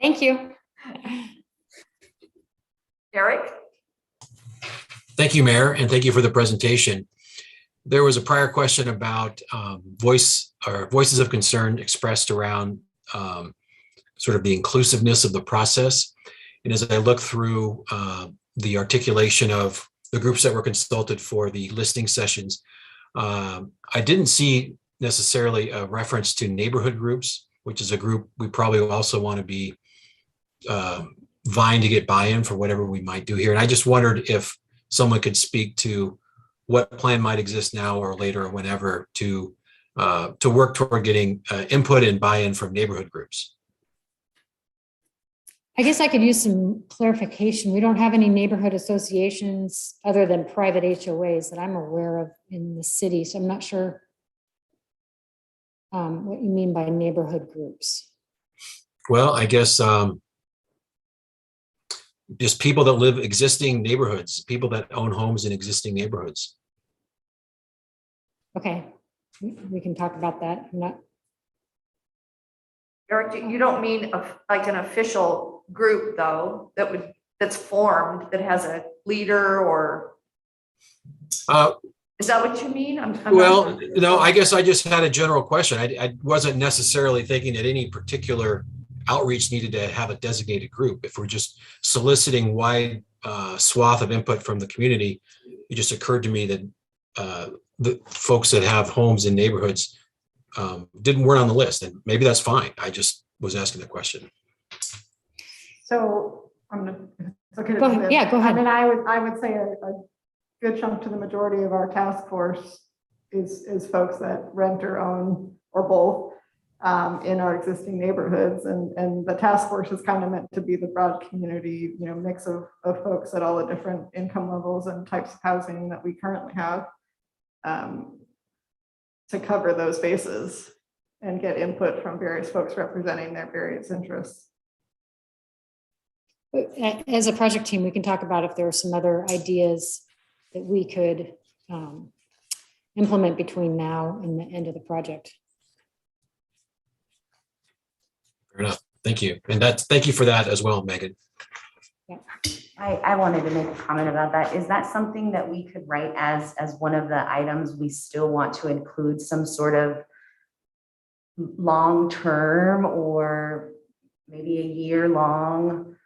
Thank you. Eric? Thank you, Mayor, and thank you for the presentation. There was a prior question about voices of concern expressed around sort of the inclusiveness of the process. And as I look through the articulation of the groups that were consulted for the listening sessions, I didn't see necessarily a reference to neighborhood groups, which is a group we probably also want to be vying to get buy-in for whatever we might do here. And I just wondered if someone could speak to what plan might exist now or later or whenever to work toward getting input and buy-in from neighborhood groups. I guess I could use some clarification. We don't have any neighborhood associations other than private HOAs that I'm aware of in the city. So I'm not sure what you mean by neighborhood groups. Well, I guess just people that live existing neighborhoods, people that own homes in existing neighborhoods. Okay, we can talk about that. I'm not. Eric, you don't mean like an official group though, that's formed, that has a leader or? Is that what you mean? Well, no, I guess I just had a general question. I wasn't necessarily thinking that any particular outreach needed to have a designated group. If we're just soliciting wide swath of input from the community, it just occurred to me that the folks that have homes in neighborhoods weren't on the list, and maybe that's fine. I just was asking the question. So I'm gonna, it's okay to Go jump ahead. in. Yeah, go ahead. I mean, I would say a good chunk to the majority of our task force is folks that rent or own or both in our existing neighborhoods. And the task force is kind of meant to be the broad community, mix of folks at all the different income levels and types of housing that we currently have, to cover those bases and get input from various folks representing their various interests. As a project team, we can talk about if there are some other ideas that we could implement between now and the end of the project. Fair enough. Thank you. And thank you for that as well, Megan. Yeah. I wanted to make a comment about that. Is that something that we could write as one of the items we still want to include some sort of long-term or maybe a year-long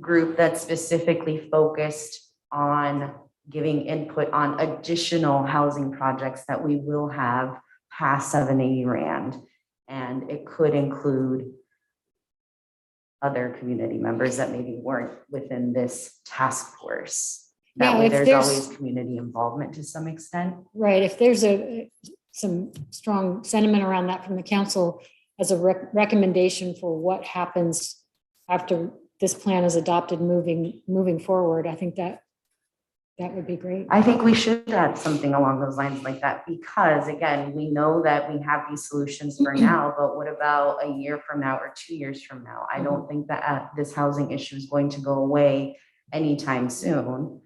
group that's specifically focused on giving input on additional housing projects that we will have past 780 Rand? And it could include other community members that maybe weren't within this task force. That way there's always community involvement to some extent. Right. If there's some strong sentiment around that from the council as a recommendation for what happens after this plan is adopted moving forward, I think that would be great. I think we should add something along those lines like that, because again, we know that we have these solutions for now, but what about a year from now or 2 years from now? I don't think that this housing issue is going to go away anytime soon.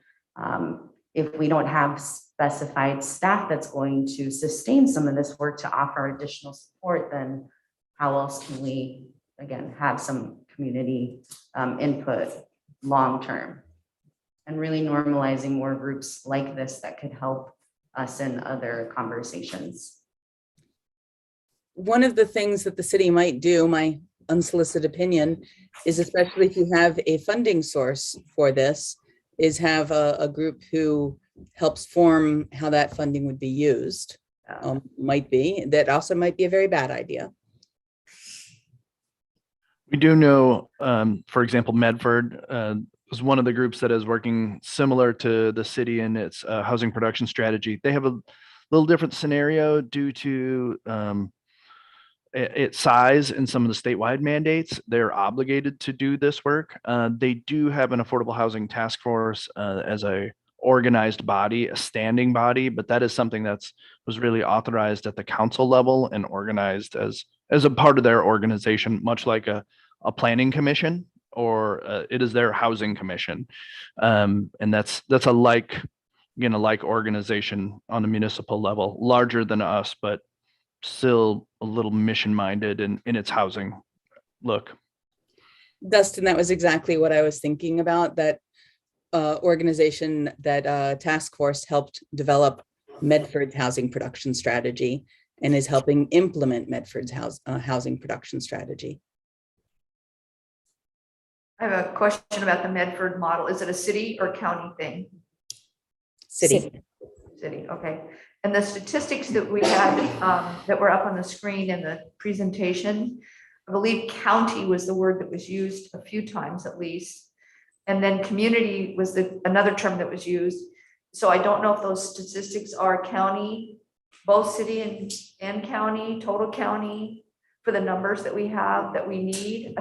If we don't have specified staff that's going to sustain some of this work to offer additional support, then how else can we, again, have some community input long-term? And really normalizing more groups like this that could help us in other conversations. One of the things that the city might do, my unsolicited opinion, is especially if you have a funding source for this, is have a group who helps form how that funding would be used. That also might be a very bad idea. We do know, for example, Medford is one of the groups that is working similar to the city in its housing production strategy. They have a little different scenario due to its size and some of the statewide mandates. They're obligated to do this work. They do have an affordable housing task force as a organized body, a standing body, but that is something was really authorized at the council level and organized as a part of their organization, much like a planning commission, or it is their housing commission. And that's a like organization on a municipal level, larger than us, but still a little mission minded in its housing look. Dustin, that was exactly what I was thinking about, that organization, that task force helped develop Medford's housing production strategy and is helping implement Medford's housing production strategy. I have a question about the Medford model. Is it a city or county thing? City. City, okay. And the statistics that we had that were up on the screen in the presentation, I believe county was the word that was used a few times at least. And then community was another term that was used. So I don't know if those statistics are county, both city and county, total county, for the numbers that we have that we need.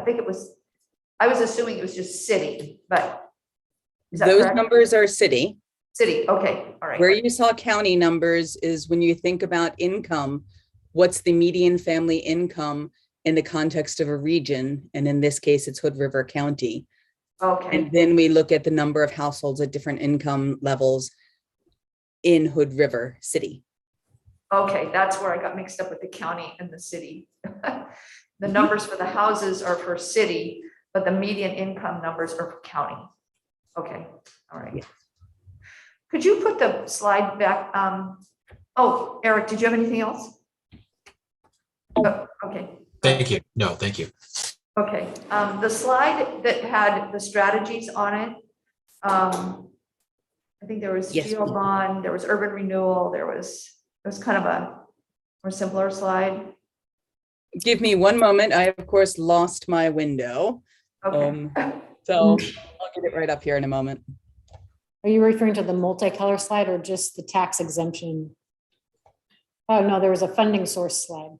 I was assuming it was just city, but is that Those correct? numbers are city. City, okay, all right. Where you saw county numbers is when you think about income, what's the median family income in the context of a region? And in this case, it's Hood River County. Okay, And then we look at the number of households at different income levels in Hood River City. okay, that's where I got mixed up with the county and the city. The numbers for the houses are for city, but the median income numbers are for county. Okay, all right. Yeah. Could you put the slide back? Oh, Eric, did you have anything else? Oh, okay. Thank you. No, thank you. Okay, the slide that had the strategies on it, I think there was Yes. geo bond, there was urban renewal, it was kind of a more simpler slide. Give me one moment. I, of course, lost my window. Okay. So I'll get it right up here in a moment. Are you referring to the multicolor slide or just the tax exemption? Oh, no, there was a funding source slide.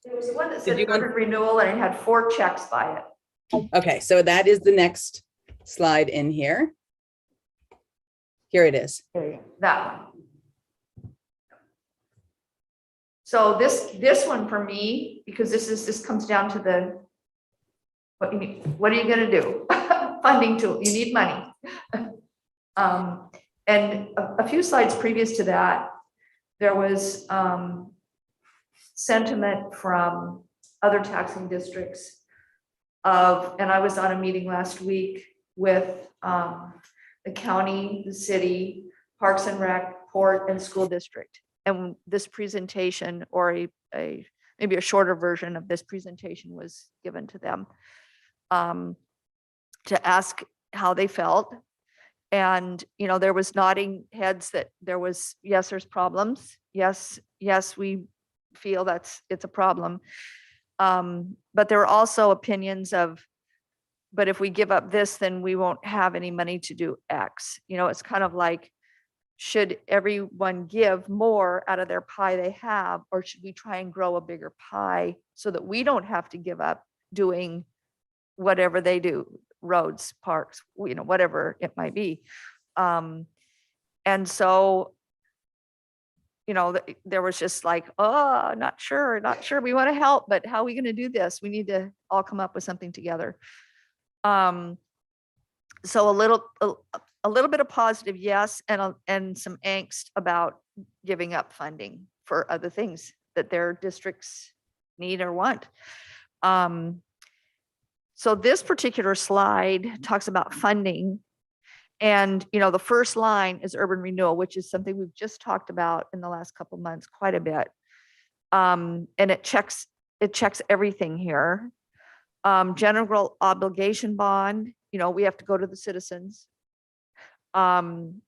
There was the one that Did said you want- urban renewal and it had 4 checks by it. Okay, so that is the next slide in here. Here it is. There you go. That one. So this one for me, because this comes down to what are you gonna do? Funding tool, you need money. And a few slides previous to that, there was sentiment from other taxing districts and I was on a meeting last week with the county, the city, Parks and Rec, Port, and school district. And this presentation, or maybe a shorter version of this presentation, was given to them to ask how they felt. And, there was nodding heads that there was, yes, there's problems. Yes, we feel it's a problem. But there were also opinions of, but if we give up this, then we won't have any money to do X. It's kind of like, should everyone give more out of their pie they have, or should we try and grow a bigger pie so that we don't have to give up doing whatever they do, roads, parks, whatever it might be. And so, there was just like, oh, not sure. We want to help, but how are we going to do this? We need to all come up with something together. So a little bit of positive, yes, and some angst about giving up funding for other things that their districts need or want. So this particular slide talks about funding. And, the first line is urban renewal, which is something we've just talked about in the last couple of months quite a bit. And it checks everything here. General obligation bond, we have to go to the citizens. And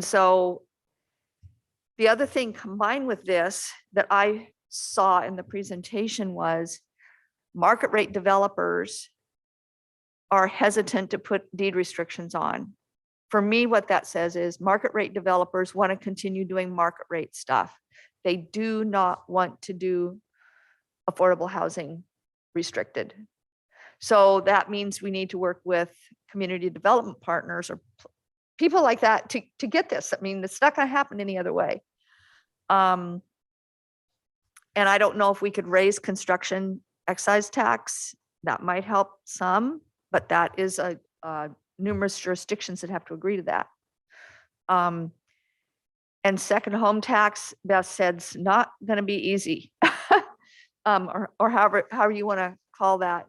so the other thing combined with this that I saw in the presentation was market rate developers are hesitant to put deed restrictions on. For me, what that says is market rate developers want to continue doing market rate stuff. They do not want to do affordable housing restricted. So that means we need to work with community development partners or people like that to get this. I mean, it's not going to happen any other way. And I don't know if we could raise construction excise tax. That might help some, but that is numerous jurisdictions that have to agree to that. And second home tax, Beth said, it's not going to be easy, or however you want to call that.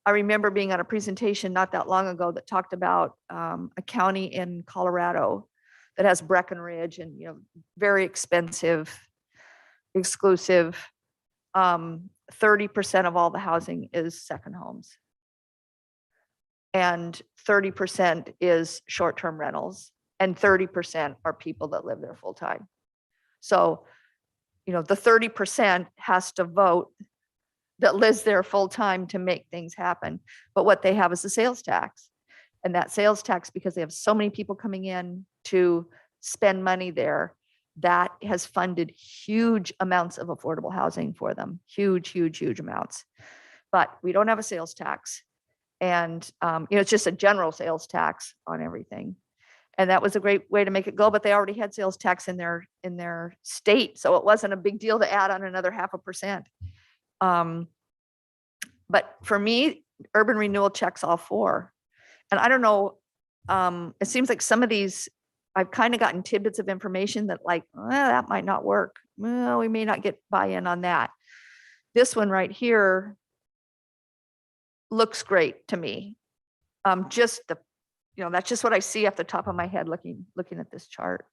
I remember being on a presentation not that long ago that talked about a county in Colorado that has Breckenridge and, very expensive, exclusive. 30% of all the housing is second homes. And 30% is short-term rentals, and 30% are people that live there full time. So, the 30% has to vote that lives there full time to make things happen. But what they have is a sales tax. And that sales tax, because they have so many people coming in to spend money there, that has funded huge amounts of affordable housing for them. Huge, huge, huge amounts. But we don't have a sales tax. And, it's just a general sales tax on everything. And that was a great way to make it go, but they already had sales tax in their state. So it wasn't a big deal to add on another 0.5%. But for me, urban renewal checks all four. And I don't know, it seems like some of these, I've kind of gotten tidbits of information that like, that might not work. Well, we may not get buy-in on that. This one right here looks great to me. Just that's just what I see off the top of my head looking at this chart.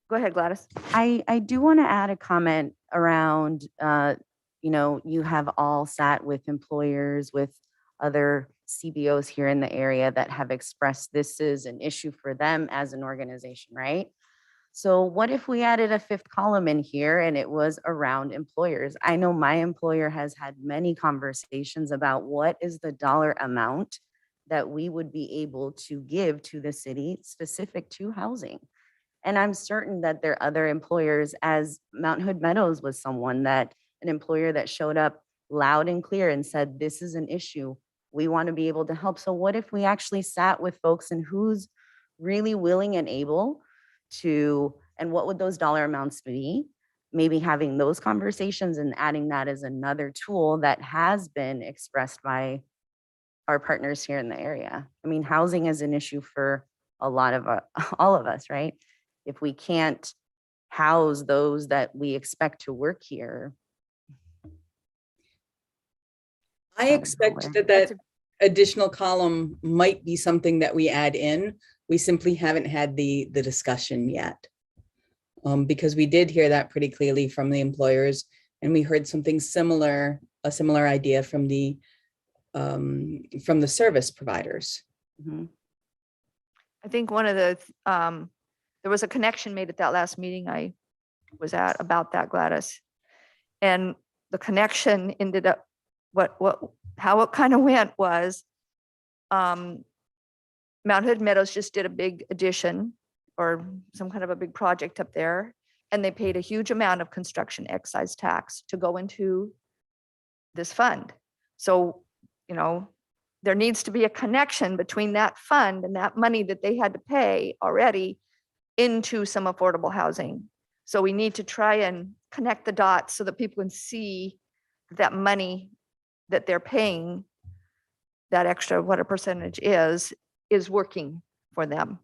Go ahead, Gladys. I do want to add a comment around, you have all sat with employers, with other CBOs here in the area that have expressed this is an issue for them as an organization, right? So what if we added a fifth column in here and it was around employers? I know my employer has had many conversations about what is the dollar amount that we would be able to give to the city specific to housing. And I'm certain that there are other employers, as Mount Hood Meadows was an employer that showed up loud and clear and said, this is an issue. We want to be able to help. So what if we actually sat with folks and who's really willing and able to, and what would those dollar amounts be? Maybe having those conversations and adding that as another tool that has been expressed by our partners here in the area. I mean, housing is an issue for a lot of all of us, right? If we can't house those that we expect to work here. I expect that additional column might be something that we add in. We simply haven't had the discussion yet. Because we did hear that pretty clearly from the employers, and we heard something similar, a similar idea from the service providers. Mhm. I think one of the, there was a connection made at that last meeting I was at about that, Gladys. And the connection ended up, how it kind of went was, Mount Hood Meadows just did a big addition or some kind of a big project up there. And they paid a huge amount of construction excise tax to go into this fund. So, there needs to be a connection between that fund and that money that they had to pay already into some affordable housing. So we need to try and connect the dots so that people can see that money that they're paying, that extra, what a percentage is working for them.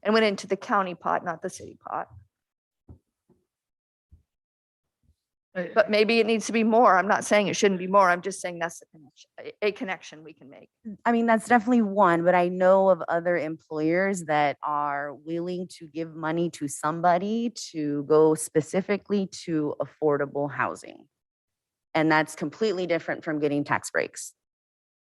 And went into the county pot, not the city pot. But maybe it needs to be more. I'm not saying it shouldn't be more. I'm just saying that's the connection, a connection we can make. I mean, that's definitely one, but I know of other employers that are willing to give money to somebody to go specifically to affordable housing. And that's completely different from getting tax breaks.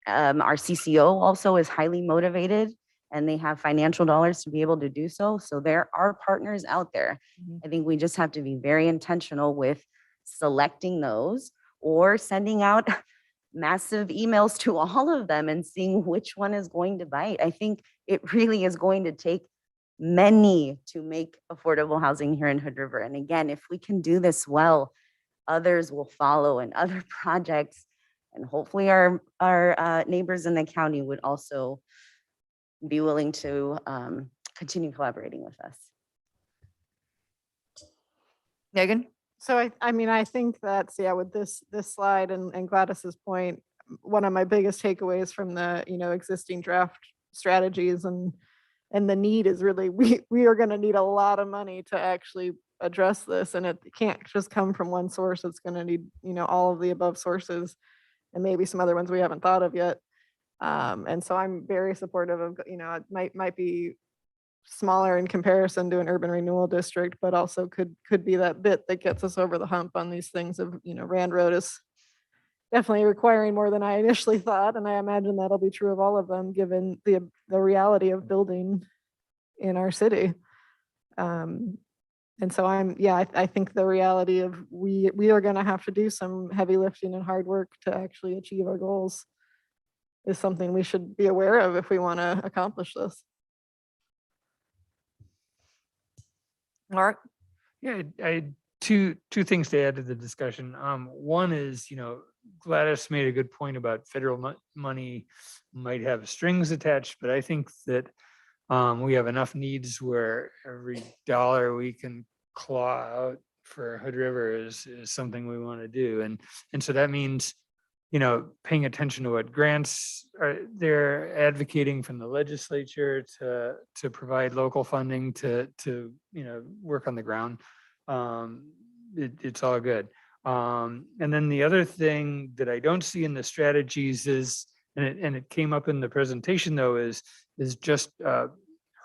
Our CCO also is highly motivated and they have financial dollars to be able to do so. So there are partners out there. I think we just have to be very intentional with selecting those or sending out massive emails to all of them and seeing which one is going to bite. I think it really is going to take many to make affordable housing here in Hood River. And again, if we can do this well, others will follow and other projects, and hopefully our neighbors in the county would also be willing to continue collaborating with us. Megan? So I think that's, with this slide and Gladys's point, one of my biggest takeaways from the, existing draft strategies and the need is really, we are going to need a lot of money to actually address this. And it can't just come from one source. It's going to need, all of the above sources and maybe some other ones we haven't thought of yet. And so I'm very supportive of, it might be smaller in comparison to an urban renewal district, but also could be that bit that gets us over the hump on these things of, Rand Road is definitely requiring more than I initially thought. And I imagine that'll be true of all of them, given the reality of building in our city. And so I think the reality of we are going to have to do some heavy lifting and hard work to actually achieve our goals is something we should be aware of if we want to accomplish this. Mark? Yeah, I had two things to add to the discussion. One is, Gladys made a good point about federal money might have strings attached, but I think that we have enough needs where every dollar we can claw out for Hood River is something we want to do. And so that means, paying attention to what grants they're advocating from the legislature to provide local funding to work on the ground. It's all good. And then the other thing that I don't see in the strategies is, and it came up in the presentation though, is just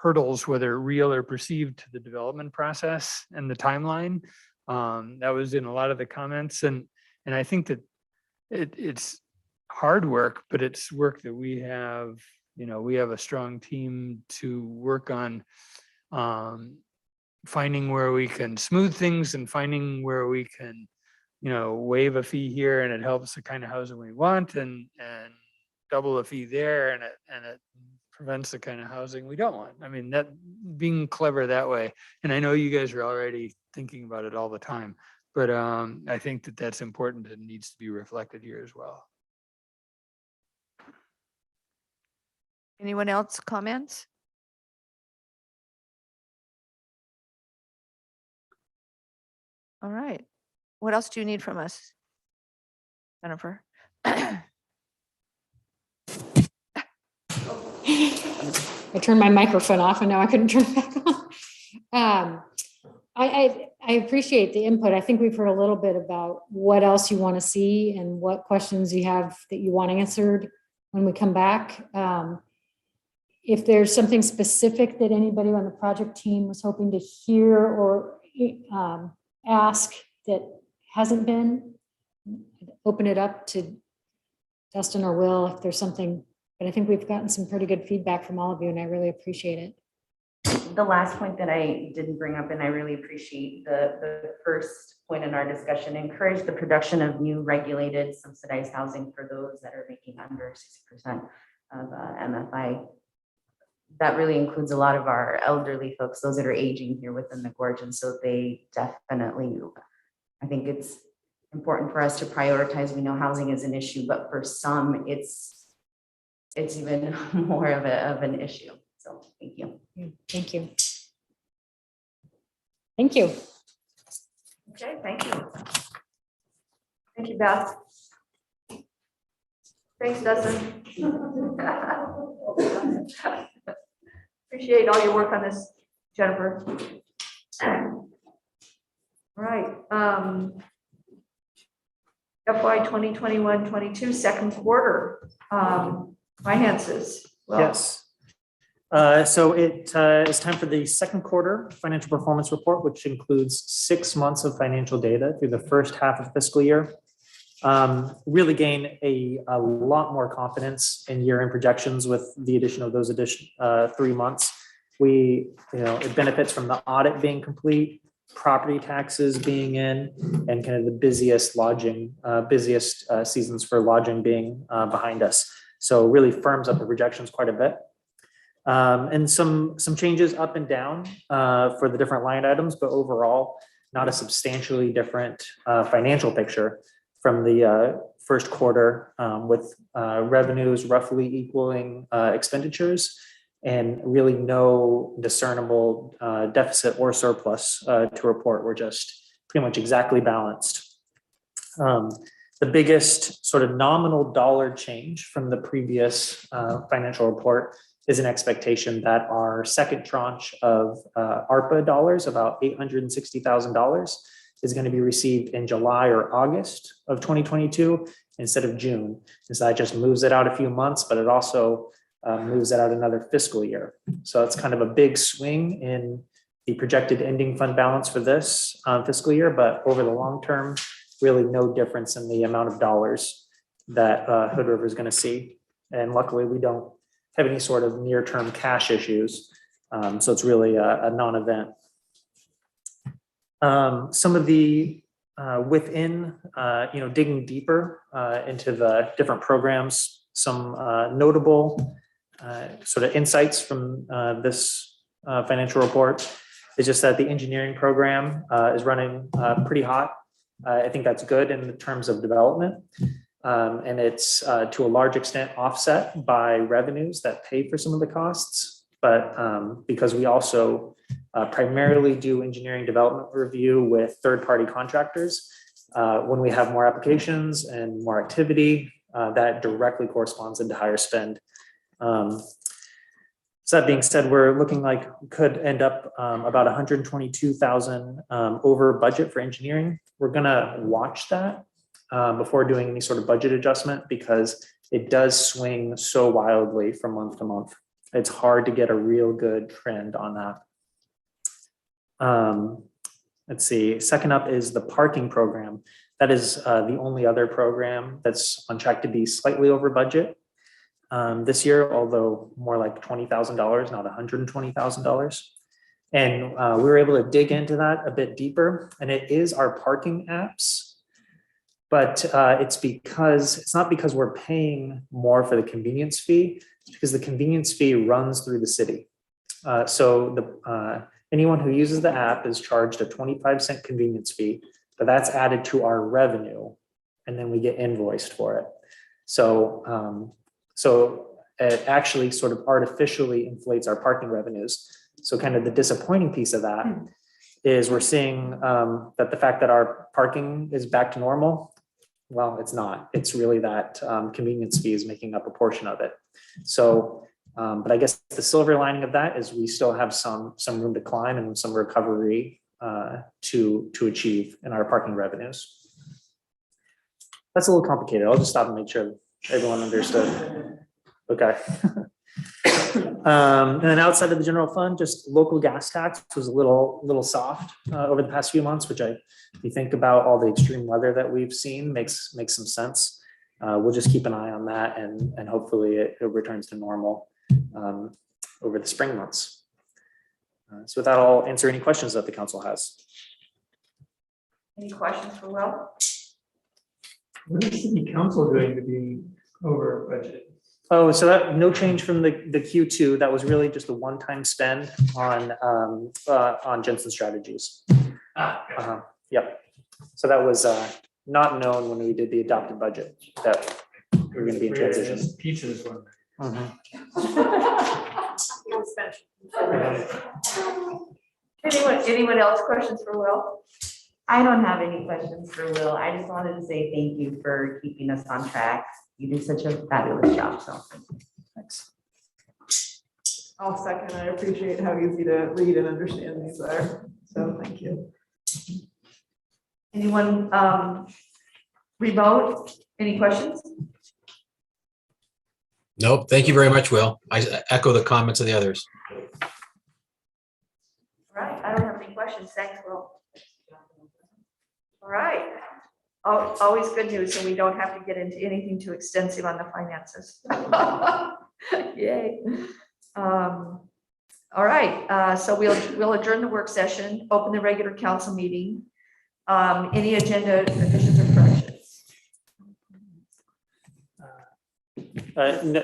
hurdles, whether real or perceived, to the development process and the timeline. That was in a lot of the comments, and I think that it's hard work, but it's work that we have a strong team to work on, finding where we can smooth things and finding where we can, waive a fee here and it helps the kind of housing we want, and double a fee there and it prevents the kind of housing we don't want. I mean, that being clever that way. And I know you guys are already thinking about it all the time, but I think that that's important and needs to be reflected here as well. Anyone else comments? All right. What else do you need from us, Jennifer? I turned my microphone off and now I couldn't turn it back on. I appreciate the input. I think we've heard a little bit about what else you want to see and what questions you have that you want answered when we come back. If there's something specific that anybody on the project team was hoping to hear or ask that hasn't been, open it up to Dustin or Will if there's something. But I think we've gotten some pretty good feedback from all of you, and I really appreciate it. The last point that I didn't bring up, and I really appreciate the first point in our discussion, encourage the production of new regulated subsidized housing for those that are making under 60% of MFI. That really includes a lot of our elderly folks, those that are aging here within the gorge. And so they definitely, I think it's important for us to prioritize. We know housing is an issue, but for some, it's even more of an issue. So thank you. Thank you. Thank you. Okay, thank you. Thank you, Beth. Thanks, Dustin. Appreciate all your work on this, Jennifer. All right. FY 2021-22 second quarter finances. Well, Yes. So it is time for the second quarter financial performance report, which includes 6 months of financial data through the first half of fiscal year. Really gain a lot more confidence in year-end projections with the addition of those 3 months. It benefits from the audit being complete, property taxes being in, and kind of the busiest seasons for lodging being behind us. So really firms up the projections quite a bit. And some changes up and down for the different line items, but overall, not a substantially different financial picture from the first quarter, with revenues roughly equaling expenditures and really no discernible deficit or surplus to report. We're just pretty much exactly balanced. The biggest sort of nominal dollar change from the previous financial report is an expectation that our second tranche of ARPA dollars, about $860,000, is going to be received in July or August of 2022, instead of June. So that just moves it out a few months, but it also moves it out another fiscal year. So it's kind of a big swing in the projected ending fund balance for this fiscal year, but over the long term, really no difference in the amount of dollars that Hood River is going to see. And luckily, we don't have any sort of near-term cash issues. So it's really a non-event. Some of the within, digging deeper into the different programs, some notable sort of insights from this financial report is just that the engineering program is running pretty hot. I think that's good in terms of development. And it's to a large extent offset by revenues that pay for some of the costs. But because we also primarily do engineering development review with third-party contractors, when we have more applications and more activity, that directly corresponds into higher spend. So that being said, we're looking like we could end up about 122,000 over budget for engineering. We're gonna watch that before doing any sort of budget adjustment because it does swing so wildly from month to month. It's hard to get a real good trend on that. Let's see, second up is the parking program. That is the only other program that's on track to be slightly over budget this year, although more like $20,000, not $120,000. And we were able to dig into that a bit deeper, and it is our parking apps. But it's not because we're paying more for the convenience fee, it's because the convenience fee runs through the city. So anyone who uses the app is charged a 25-cent convenience fee, but that's added to our revenue, and then we get invoiced for it. So it actually sort of artificially inflates our parking revenues. So kind of the disappointing piece of that is we're seeing that the fact that our parking is back to normal, well, it's not. It's really that convenience fee is making up a portion of it. So, but I guess the silver lining of that is we still have some room to climb and some recovery to achieve in our parking revenues. That's a little complicated. I'll just stop and make sure everyone understood. Okay. And then outside of the general fund, just local gas tax was a little soft over the past few months, which if you think about all the extreme weather that we've seen, makes some sense. We'll just keep an eye on that and hopefully it returns to normal over the spring months. So with that, I'll answer any questions that the council has. Any questions for Will? What is city council going to be over budget? Oh, so that no change from the Q2. That was really just a one-time spend on Jensen Strategies. Yep. So that was not known when we did the adopted budget that we were going to be in transition. Pizza's one. Anyone else questions for Will? I don't have any questions for Will. I just wanted to say thank you for keeping us on track. You do such a fabulous job, so Thanks. I'll second. I appreciate how easy to read and understand these are. So thank you. Anyone remote? Any questions? Nope. Thank you very much, Will. I echo the comments of the others. All right, I don't have any questions. Thanks, Will. All right. Always good news, so we don't have to get into anything too extensive on the finances. Yay. All right, so we'll adjourn the work session, open the regular council meeting. Any agenda additions or corrections?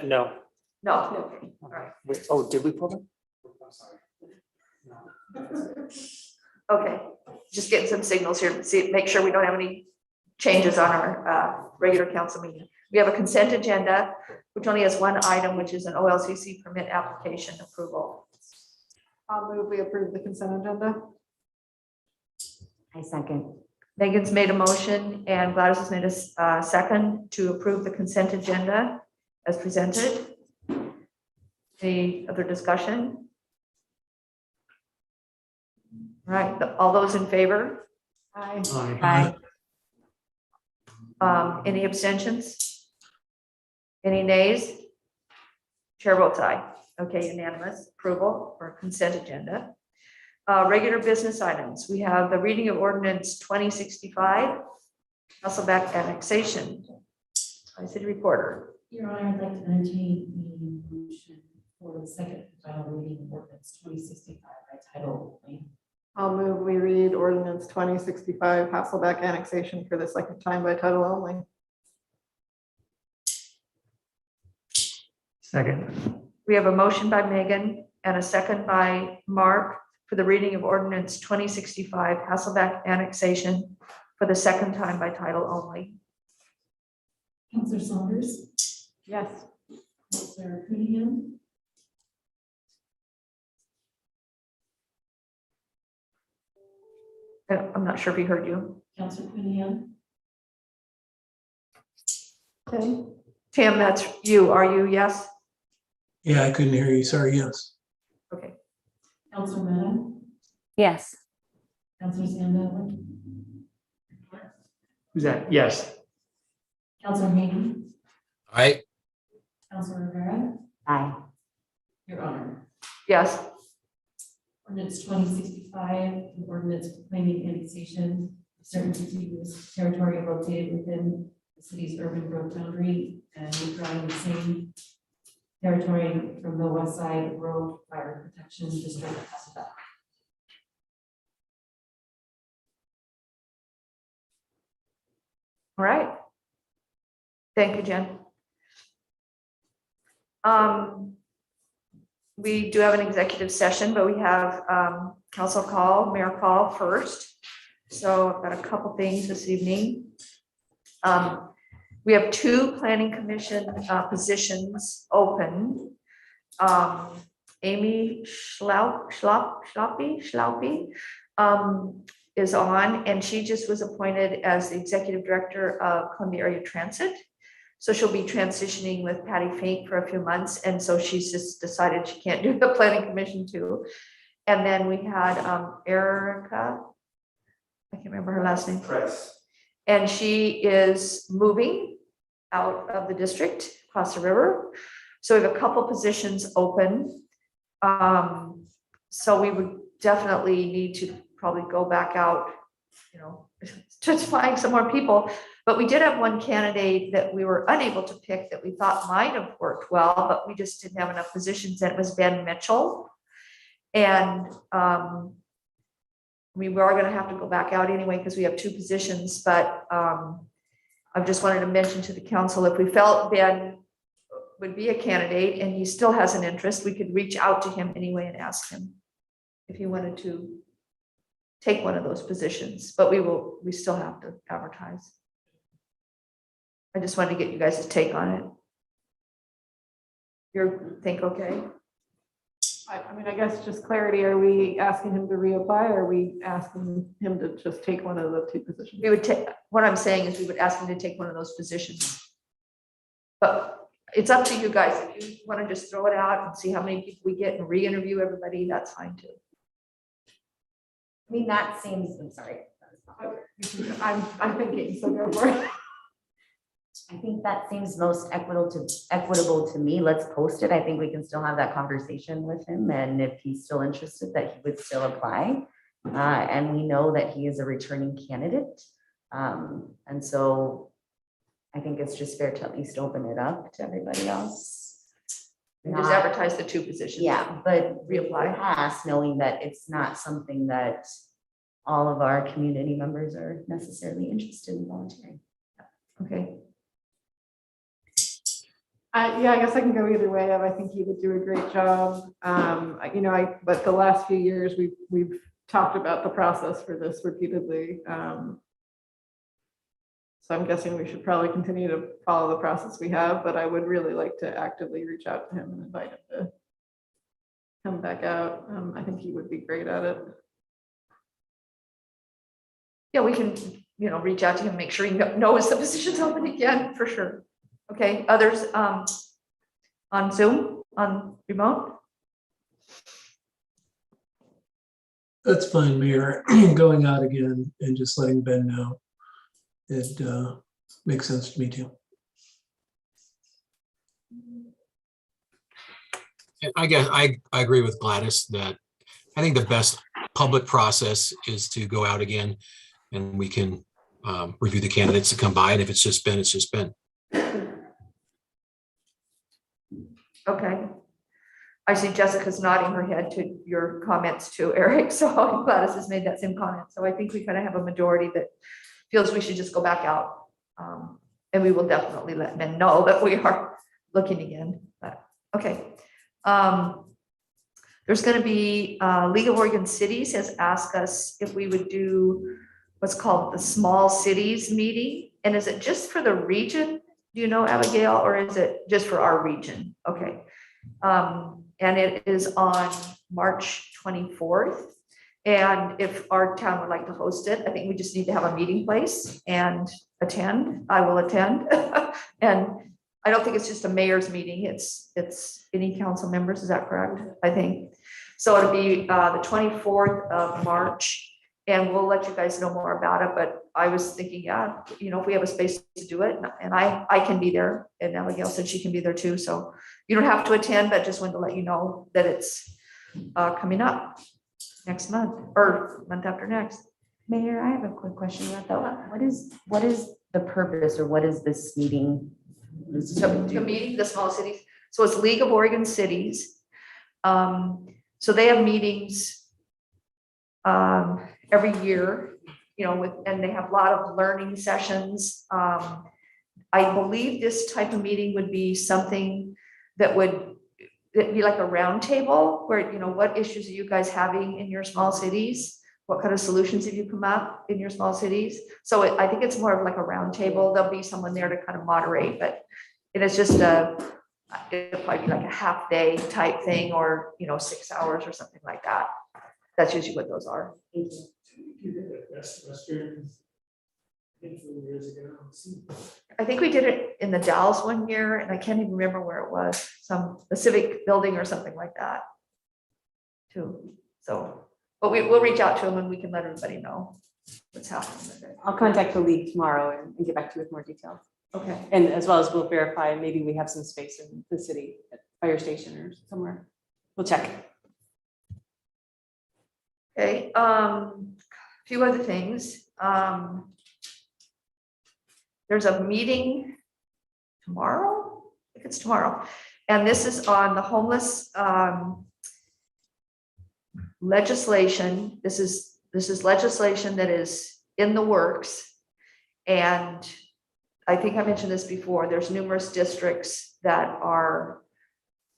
No. No. Okay. All right. Wait, oh, did we pull them? Okay, just getting some signals here. Make sure we don't have any changes on our regular council meeting. We have a consent agenda, which only has one item, which is an OLCC permit application approval. I'll move we approve the consent agenda. I second. Megan's made a motion and Gladys has made a second to approve the consent agenda as presented. Any other discussion? All right, all those in favor? Aye. Aye. Any abstentions? Any nays? Chair votes aye. Okay, unanimous approval for consent agenda. Regular business items. We have the reading of ordinance 2065, Hasselbeck annexation. By city reporter. Your Honor, I'd like to entertain the motion for the second and final reading of ordinance 2065 by title only. I'll move we read ordinance 2065 Hasselbeck annexation for the second time by title only. Second. We have a motion by Megan and a second by Mark for the reading of ordinance 2065 Hasselbeck annexation for the second time by title only. Counselor Saunders, Yes. Counselor Cunningham, I'm not sure if he heard you. Counselor Cunningham, Okay. Tim, that's you. Are you? Yes? Yeah, I couldn't hear you. Sorry, yes. Okay. Counselor Madden, Yes. Counselor Sandell, Who's that? Yes. Counselor Hayden, Aye. Counselor Rivera, Aye. Your Honor. Yes. Ordinance 2065, an ordinance proclaiming annexation of certain contiguous territory located within the city's urban growth boundary and withdrawing the same territory from the west side road fire protection district of Hasselbeck. All right. Thank you, Jen. We do have an executive session, but we have council call, mayor call first. So I've got a couple things this evening. We have 2 planning commission positions open. Amy Schlaupy is on, and she just was appointed as the executive director of Columbia Area Transit. So she'll be transitioning with Patty Fink for a few months. And so she's just decided she can't do the planning commission too. And then we had Erica, I can't remember her last name. Price. And she is moving out of the district across the river. So we have a couple positions open. So we would definitely need to probably go back out, you know, just find some more people. But we did have one candidate that we were unable to pick that we thought might have worked well, but we just didn't have enough positions. And it was Ben Mitchell. And we are going to have to go back out anyway because we have 2 positions. But I just wanted to mention to the council, if we felt Ben would be a candidate and he still has an interest, we could reach out to him anyway and ask him if he wanted to take one of those positions. But we still have to advertise. I just wanted to get you guys' take on it. You think okay? I mean, I guess just clarity, are we asking him to reapply or are we asking him to just take one of the 2 positions? We would take, what I'm saying is we would ask him to take one of those positions. But it's up to you guys. If you want to just throw it out and see how many people we get and re-interview everybody, that's fine too. I mean, that seems, I'm sorry. I'm thinking, so go for it. I think that seems most equitable to me. Let's post it. I think we can still have that conversation with him. And if he's still interested, that he would still apply. And we know that he is a returning candidate. And so I think it's just fair to at least open it up to everybody else. And just advertise the 2 positions. Yeah, but Reapply. pass, knowing that it's not something that all of our community members are necessarily interested in volunteering. Okay. Yeah, I guess I can go either way. I think he would do a great job. You know, but the last few years we've talked about the process for this repeatedly. So I'm guessing we should probably continue to follow the process we have, but I would really like to actively reach out to him and invite him to come back out. I think he would be great at it. Yeah, we can, you know, reach out to him, make sure he knows the position's open again, for sure. Okay, others on Zoom, on remote? That's fine, Mayor. Going out again and just letting Ben know. And makes sense to me too. I guess I agree with Gladys that I think the best public process is to go out again and we can review the candidates that come by. And if it's just been, it's just been. Okay. I see Jessica's nodding her head to your comments too, Eric. So Gladys has made that same comment. So I think we kind of have a majority that feels we should just go back out. And we will definitely let men know that we are looking again. But okay. There's going to be League of Oregon Cities has asked us if we would do what's called the small cities meeting. And is it just for the region? Do you know, Abigail, or is it just for our region? Okay. And it is on March 24th. And if our town would like to host it, I think we just need to have a meeting place and attend. I will attend. And I don't think it's just a mayor's meeting. It's any council members. Is that correct? I think. So it'll be the 24th of March. And we'll let you guys know more about it. But I was thinking, yeah, you know, if we have a space to do it, and I can be there, and Abigail said she can be there too. So you don't have to attend, but just wanted to let you know that it's coming up next month or month after next. Mayor, I have a quick question about that. What is the purpose, or what is this meeting? The meeting, the small cities. So it's League of Oregon Cities. So they have meetings every year, you know, and they have a lot of learning sessions. I believe this type of meeting would be something that would be like a round table where, you know, what issues are you guys having in your small cities? What kind of solutions have you come up in your small cities? So I think it's more of like a round table. There'll be someone there to kind of moderate, but it is just it'll probably be like a half day type thing, or, you know, 6 hours or something like that. That's usually what those are. You did it Western a few years ago. I think we did it in the Dalles one year, and I can't even remember where it was, the civic building or something like that too. So, but we'll reach out to them and we can let everybody know what's happening with it. I'll contact the league tomorrow and get back to you with more details. Okay. And as well as we'll verify, maybe we have some space in the city, at fire station or somewhere. We'll check. Okay, a few other things. There's a meeting tomorrow. I think it's tomorrow. And this is on the homeless legislation. This is legislation that is in the works. And I think I mentioned this before. There's numerous districts that are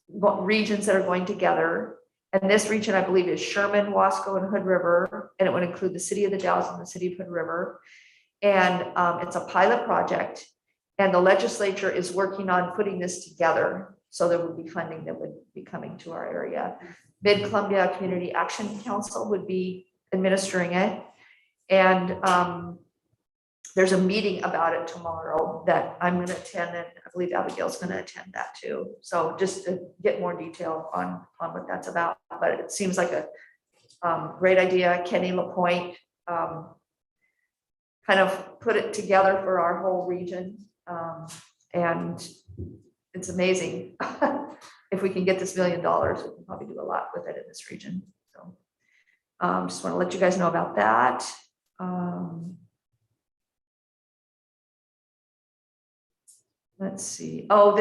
regions that are going together. And this region, I believe, is Sherman, Wasco, and Hood River. And it would include the city of the Dalles and the city of Hood River. And it's a pilot project. And the legislature is working on putting this together. So there would be funding that would be coming to our area. Mid-Columbia Community Action Council would be administering it. And there's a meeting about it tomorrow that I'm going to attend, and I believe Abigail's going to attend that too. So just to get more detail on what that's about. But it seems like a great idea. Kenny LaPointe kind of put it together for our whole region. And it's amazing. If we can get this $1 million, we can probably do a lot with it in this region. So just want to let you guys know about that. Let's see. Oh,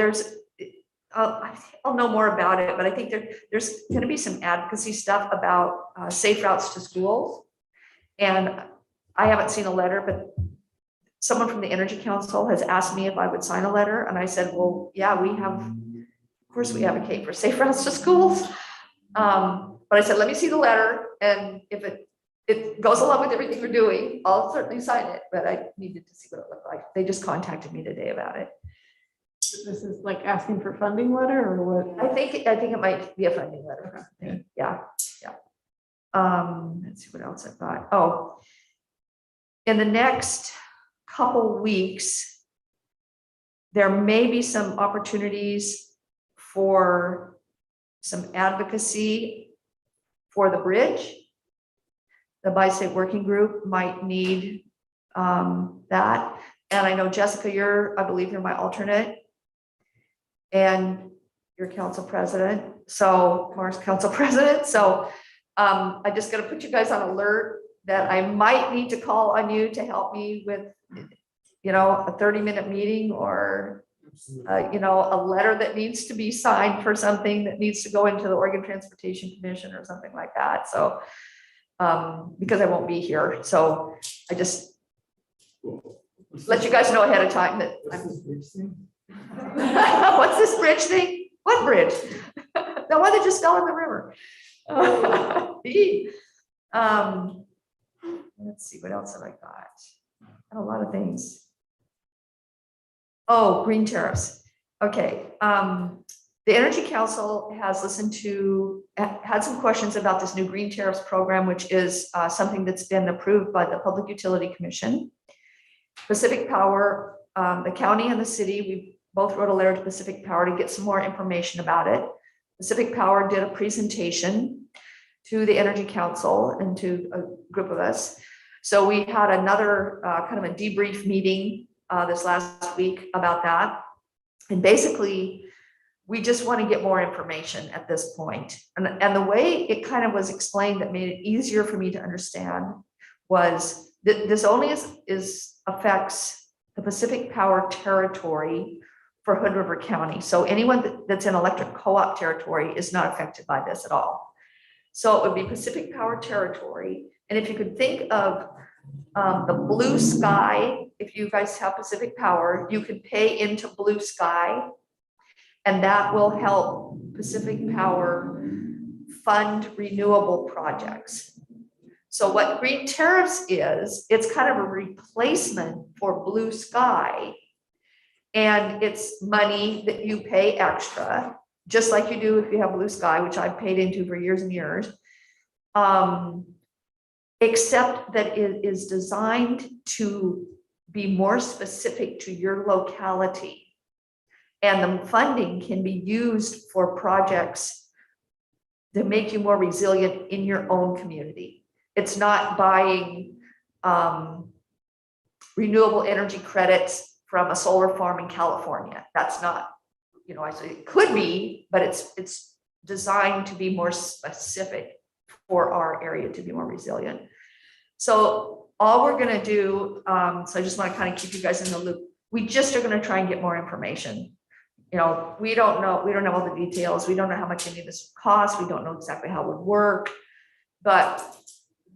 I'll know more about it, but I think there's going to be some advocacy stuff about safe routes to schools. And I haven't seen a letter, but someone from the Energy Council has asked me if I would sign a letter. And I said, well, yeah, of course we advocate for safe routes to schools. But I said, let me see the letter. And if it goes along with everything we're doing, I'll certainly sign it. But I needed to see what it looked like. They just contacted me today about it. This is like asking for funding letter or what? I think it might be a funding letter. Okay. Yeah. Let's see what else I've got. Oh, in the next couple weeks, there may be some opportunities for some advocacy for the bridge. The Bi-State Working Group might need that. And I know Jessica, I believe you're my alternate. And you're council president, so Mark's council president, so I just gotta put you guys on alert that I might need to call on you to help me with, a 30-minute meeting or, a letter that needs to be signed for something that needs to go into the Oregon Transportation Commission or something like that, so because I won't be here, so I just let you guys know ahead of time that what's this bridge thing? What bridge? The one that just fell in the river. Let's see, what else have I got? A lot of things. Oh, green tariffs. Okay. The Energy Council has had some questions about this new green tariffs program, which is something that's been approved by the Public Utility Commission. Pacific Power, the county and the city, we both wrote a letter to Pacific Power to get some more information about it. Pacific Power did a presentation to the Energy Council and to a group of us. So we had another kind of a debrief meeting this last week about that. And basically, we just want to get more information at this point. And the way it kind of was explained that made it easier for me to understand was that this only affects the Pacific Power territory for Hood River County. So anyone that's in electric co-op territory is not affected by this at all. So it would be Pacific Power territory. And if you could think of the Blue Sky, if you guys have Pacific Power, you could pay into Blue Sky, and that will help Pacific Power fund renewable projects. So what green tariffs is, it's kind of a replacement for Blue Sky. And it's money that you pay extra, just like you do if you have Blue Sky, which I've paid into for years and years. Except that it is designed to be more specific to your locality. And the funding can be used for projects that make you more resilient in your own community. It's not buying renewable energy credits from a solar farm in California. That's not, I say it could be, but it's designed to be more specific for our area to be more resilient. So all we're going to do, so I just want to kind of keep you guys in the loop. We just are going to try and get more information. We don't know all the details. We don't know how much any of this would cost. We don't know exactly how it would work, but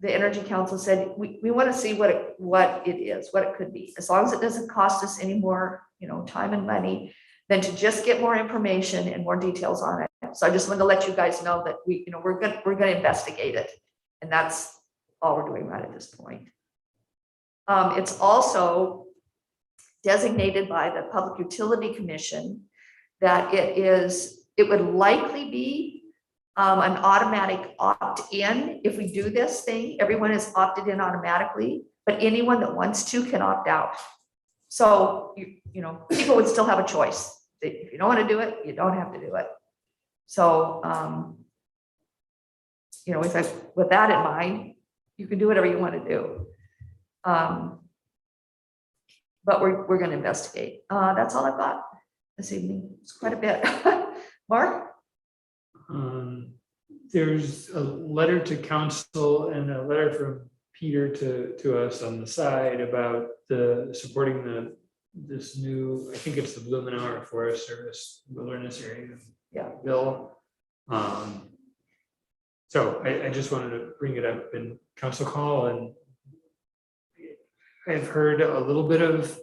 the Energy Council said, we want to see what it is, what it could be, as long as it doesn't cost us any more, time and money, than to just get more information and more details on it. So I just wanted to let you guys know that we're going to investigate it, and that's all we're doing right at this point. It's also designated by the Public Utility Commission that it would likely be an automatic opt-in. If we do this thing, everyone is opted in automatically, but anyone that wants to can opt out. So, people would still have a choice. If you don't want to do it, you don't have to do it. So, with that in mind, you can do whatever you want to do. But we're going to investigate. That's all I've got this evening. It's quite a bit. Mark? There's a letter to council and a letter from Peter to us on the side about supporting this new, I think it's the Blumenauer Forest Service Wilderness Area bill. So I just wanted to bring it up in council call, and I've heard a little bit of,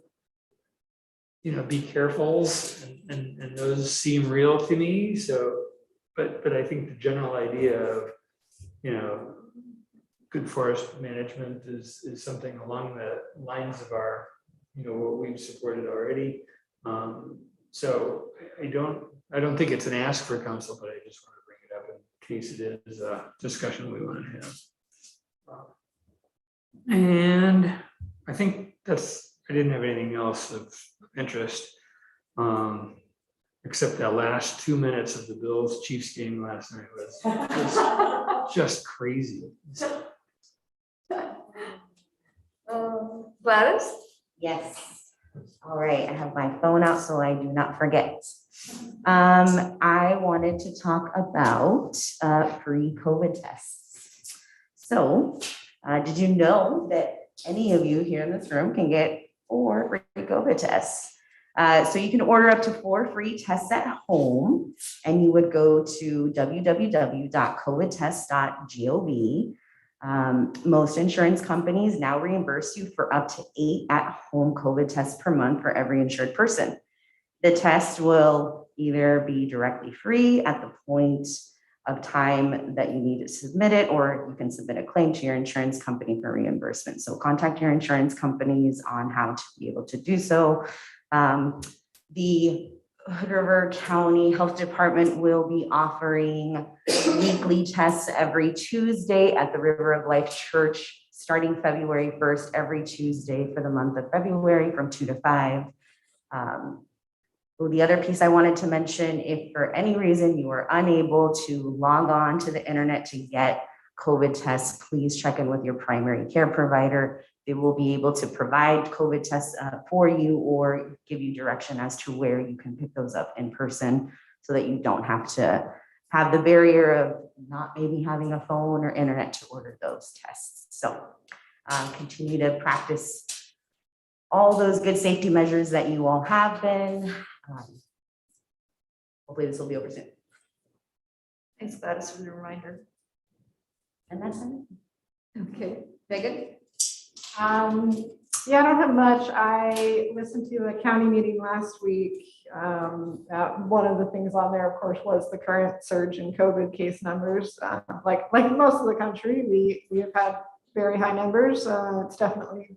be carefuls, and those seem real to me. So, but I think the general idea of, good forest management is something along the lines of our, what we've supported already. So I don't think it's an ask for council, but I just want to bring it up in case it is a discussion we want to have. And I think I didn't have anything else of interest, except that last 2 minutes of the Bills Chiefs game last night was just crazy. Gladys? Yes. All right, I have my phone out so I do not forget. I wanted to talk about free COVID tests. So did you know that any of you here in this room can get 4 free COVID tests? So you can order up to 4 free tests at home, and you would go to www.covidtest.gov. Most insurance companies now reimburse you for up to 8 at-home COVID tests per month for every insured person. The test will either be directly free at the point of time that you need to submit it, or you can submit a claim to your insurance company for reimbursement. So contact your insurance companies on how to be able to do so. The Hood River County Health Department will be offering weekly tests every Tuesday at the River of Life Church, starting February 1st, every Tuesday for the month of February from 2 to 5. The other piece I wanted to mention, if for any reason you are unable to log on to the internet to get COVID tests, please check in with your primary care provider. They will be able to provide COVID tests for you or give you direction as to where you can pick those up in person so that you don't have to have the barrier of not maybe having a phone or internet to order those tests. So continue to practice all those good safety measures that you all have been. Hopefully this will be over soon. Thanks, Gladys, for the reminder. And that's it. Okay, Megan? Yeah, I don't have much. I listened to a county meeting last week. One of the things on there, of course, was the current surge in COVID case numbers. Like most of the country, we have had very high numbers. It's definitely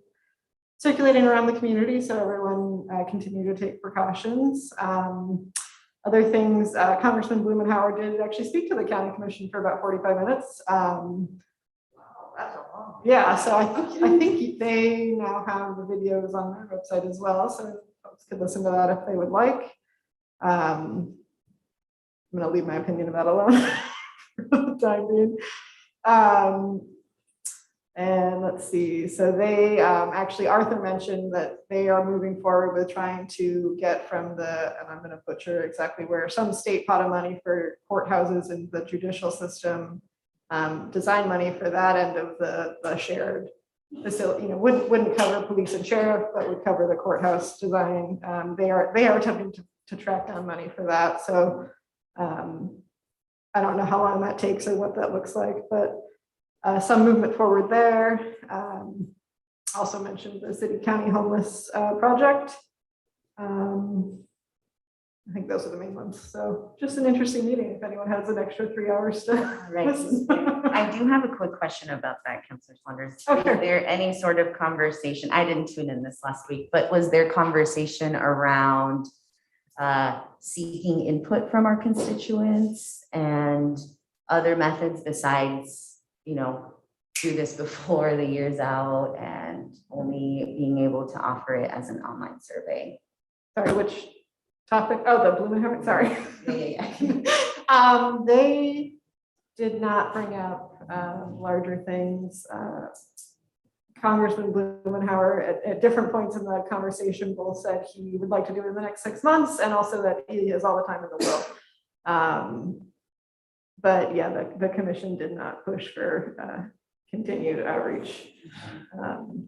circulating around the community, so everyone continue to take precautions. Other things, Congressman Blumenauer did actually speak to the county commission for about 45 minutes. Yeah, so I think they now have the videos on their website as well, so folks could listen to that if they would like. I'm going to leave my opinion of that alone for the time being. And let's see, so they actually, Arthur mentioned that they are moving forward with trying to get from the, and I'm going to butcher exactly where, some state pot of money for courthouses and the judicial system, design money for that end of the shared facility. You know, wouldn't cover police and sheriff, but would cover the courthouse design. They are attempting to track down money for that. So I don't know how long that takes or what that looks like, but some movement forward there. Also mentioned the city county homeless project. I think those are the main ones. So just an interesting meeting if anyone has an extra 3 hours to. Right. I do have a quick question about that, Councilor Saunders. Oh, sure. Is there any sort of conversation? I didn't tune in this last week, but was there conversation around seeking input from our constituents and other methods besides, you know, do this before the year's out and only being able to offer it as an online survey? Sorry, which topic? Oh, the Blumenauer, sorry. Yeah. They did not bring up larger things. Congressman Blumenauer at different points in the conversation both said he would like to do it in the next 6 months and also that he has all the time in the world. But yeah, the commission did not push for continued outreach.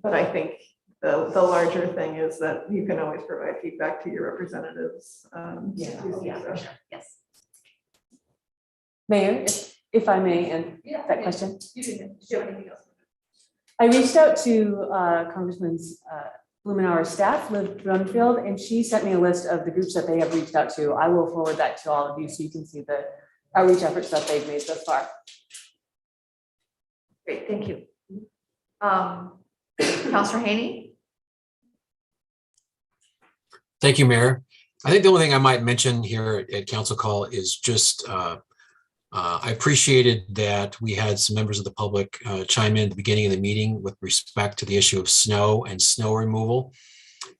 But I think the larger thing is that you can always provide feedback to your representatives. Yeah, for sure. Yes. Mayor, if I may, and Yeah, that question. You didn't. Do you have anything else? I reached out to Congressman Blumenauer's staff, Liv Brunfield, and she sent me a list of the groups that they have reached out to. I will forward that to all of you so you can see the outreach efforts that they've made thus far. Great, thank you. Councilor Haney? Thank you, Mayor. I think the only thing I might mention here at Council Call is just I appreciated that we had some members of the public chime in at the beginning of the meeting with respect to the issue of snow and snow removal.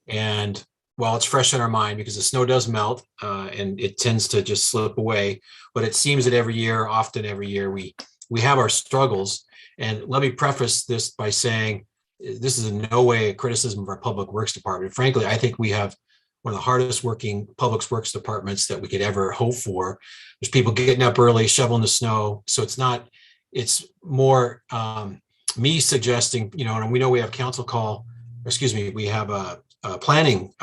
And while it's fresh in our mind because the snow does melt and it tends to just slip away, but it seems that often every year, we have our struggles. And let me preface this by saying this is in no way a criticism of our public works department. Frankly, I think we have one of the hardest working public works departments that we could ever hope for. There's people getting up early, shoveling the snow. So it's more me suggesting, and we know we have we have a planning,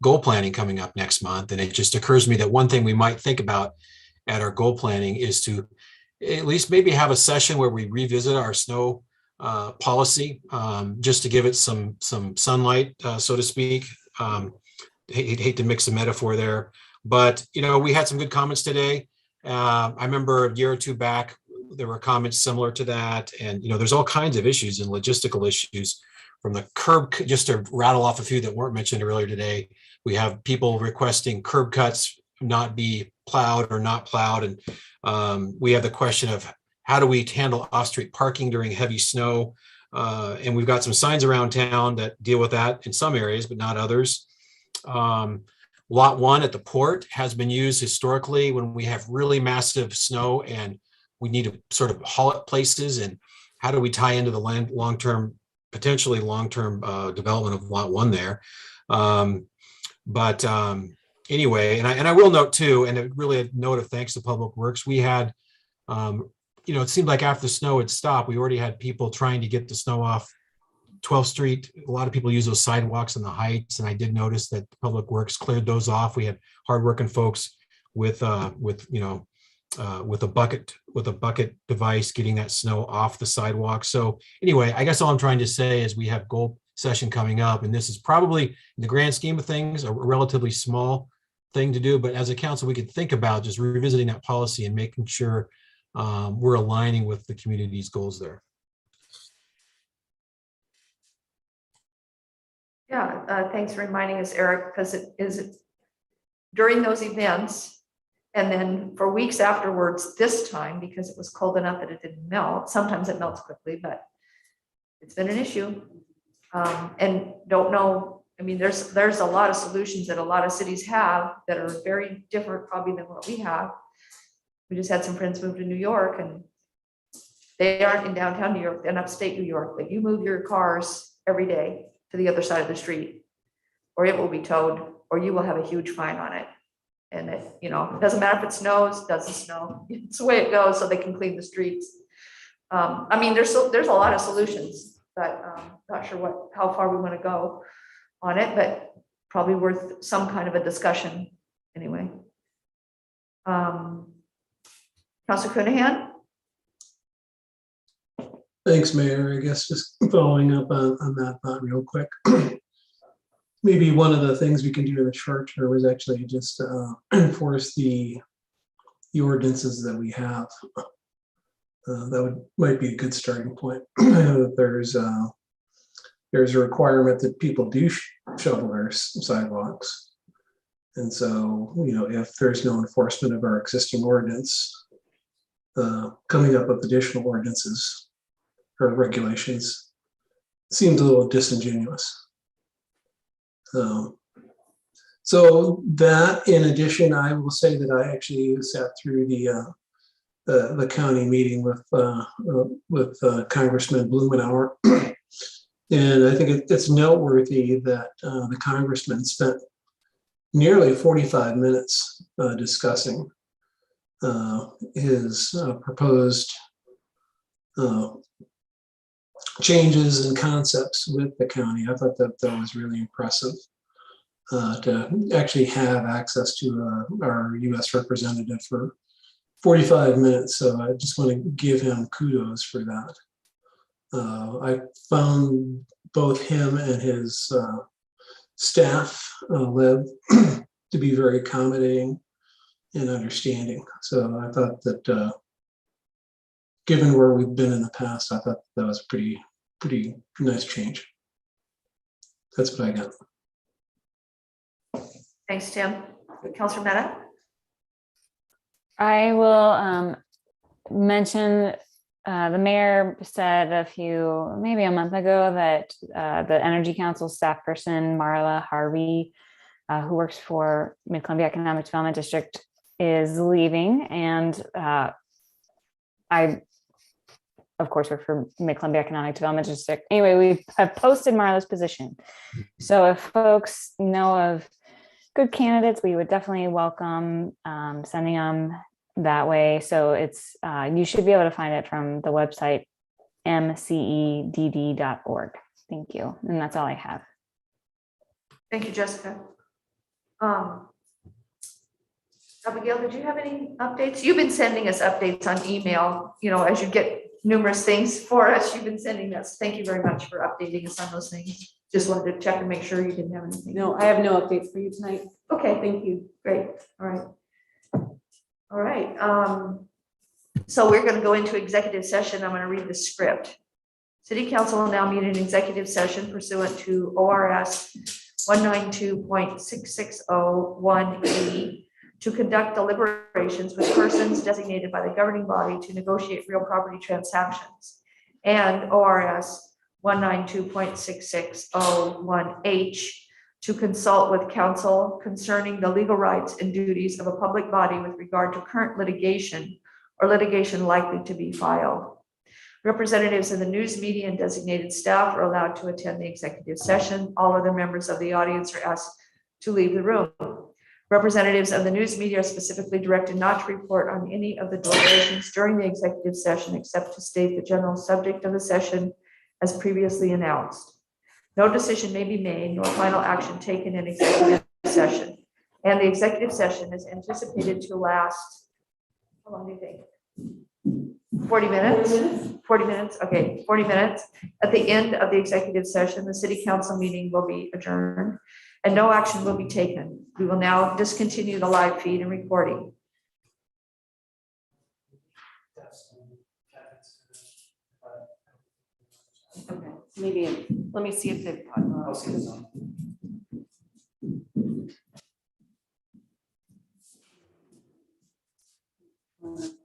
goal planning coming up next month. And it just occurs to me that one thing we might think about at our goal planning is to at least maybe have a session where we revisit our snow policy, just to give it some sunlight, so to speak. Hate to mix a metaphor there, but we had some good comments today. I remember a year or two back, there were comments similar to that. And, there's all kinds of issues and logistical issues from the curb, just to rattle off a few that weren't mentioned earlier today. We have people requesting curb cuts not be plowed or not plowed. And we have the question of how do we handle off-street parking during heavy snow? And we've got some signs around town that deal with that in some areas, but not others. Lot 1 at the port has been used historically when we have really massive snow and we need to sort of haul it places. And how do we tie into the potentially long-term development of Lot 1 there? Anyway, and I will note too, and really a note of thanks to Public Works, we had, it seemed like after the snow had stopped, we already had people trying to get the snow off 12th Street. A lot of people use those sidewalks in the heights, and I did notice that Public Works cleared those off. We had hardworking folks with a bucket device getting that snow off the sidewalk. So anyway, I guess all I'm trying to say is we have goal session coming up, and this is probably, in the grand scheme of things, a relatively small thing to do, but as a council, we could think about just revisiting that policy and making sure we're aligning with the community's goals there. Yeah, thanks for reminding us, Eric, because it is during those events and then for weeks afterwards this time, because it was cold enough that it didn't melt. Sometimes it melts quickly, but it's been an issue. And don't know, I mean, there's a lot of solutions that a lot of cities have that are very different probably than what we have. We just had some friends move to New York and they aren't in downtown New York, they're in upstate New York, but you move your cars every day to the other side of the street, or it will be towed, or you will have a huge fine on it. And it doesn't matter if it snows, doesn't snow, it's the way it goes, so they can clean the streets. I mean, there's a lot of solutions, but not sure how far we want to go on it, but probably worth some kind of a discussion anyway. Councilor Cunahan? Thanks, Mayor. I guess just following up on that thought real quick. Maybe one of the things we can do in the short term is actually just enforce the ordinances that we have. Might be a good starting point. There's a requirement that people do shovel their sidewalks. And so, if there's no enforcement of our existing ordinance, coming up with additional ordinances or regulations seems a little disingenuous. So that, in addition, I will say that I actually sat through the county meeting with Congressman Blumenauer, and I think it's noteworthy that the congressman spent nearly 45 minutes discussing his proposed changes and concepts with the county. I thought that was really impressive to actually have access to our U.S. representative for 45 minutes. So I just want to give him kudos for that. I found both him and his staff led to be very accommodating and understanding. So I thought that given where we've been in the past, I thought that was pretty nice change. That's what I got. Thanks, Tim. Councilor Mehta? I will mention the mayor said maybe a month ago that the Energy Council staff person, Marla Harvey, who works for Mid-Columbia Economic Development District, is leaving. And I of course, we're for Mid-Columbia Economic Development District. Anyway, we have posted Marla's position. So if folks know of good candidates, we would definitely welcome sending them that way. So it's, you should be able to find it from the website mcedd.org. Thank you. And that's all I have. Thank you, Jessica. Abigail, did you have any updates? You've been sending us updates on email, as you get numerous things for us, you've been sending us. Thank you very much for updating us on those things. Just wanted to check and make sure you didn't have anything. No, I have no updates for you tonight. Okay, Thank you. great. All right. All right. So we're going to go into executive session. I'm going to read the script. City Council will now meet in executive session pursuant to ORS 192.6601E to conduct deliberations with persons designated by the governing body to negotiate real property transactions, and ORS 192.6601H to consult with counsel concerning the legal rights and duties of a public body with regard to current litigation or litigation likely to be filed. Representatives of the news media and designated staff are allowed to attend the executive session. All other members of the audience are asked to leave the room. Representatives of the news media are specifically directed not to report on any of the deliberations during the executive session except to state the general subject of the session as previously announced. No decision may be made nor final action taken in executive session. And the executive session is anticipated to last, how long do you think? 40 minutes? 40 minutes? Okay, 40 minutes. At the end of the executive session, the city council meeting will be adjourned and no action will be taken. We will now discontinue the live feed and recording. Okay, maybe, let me see if they've.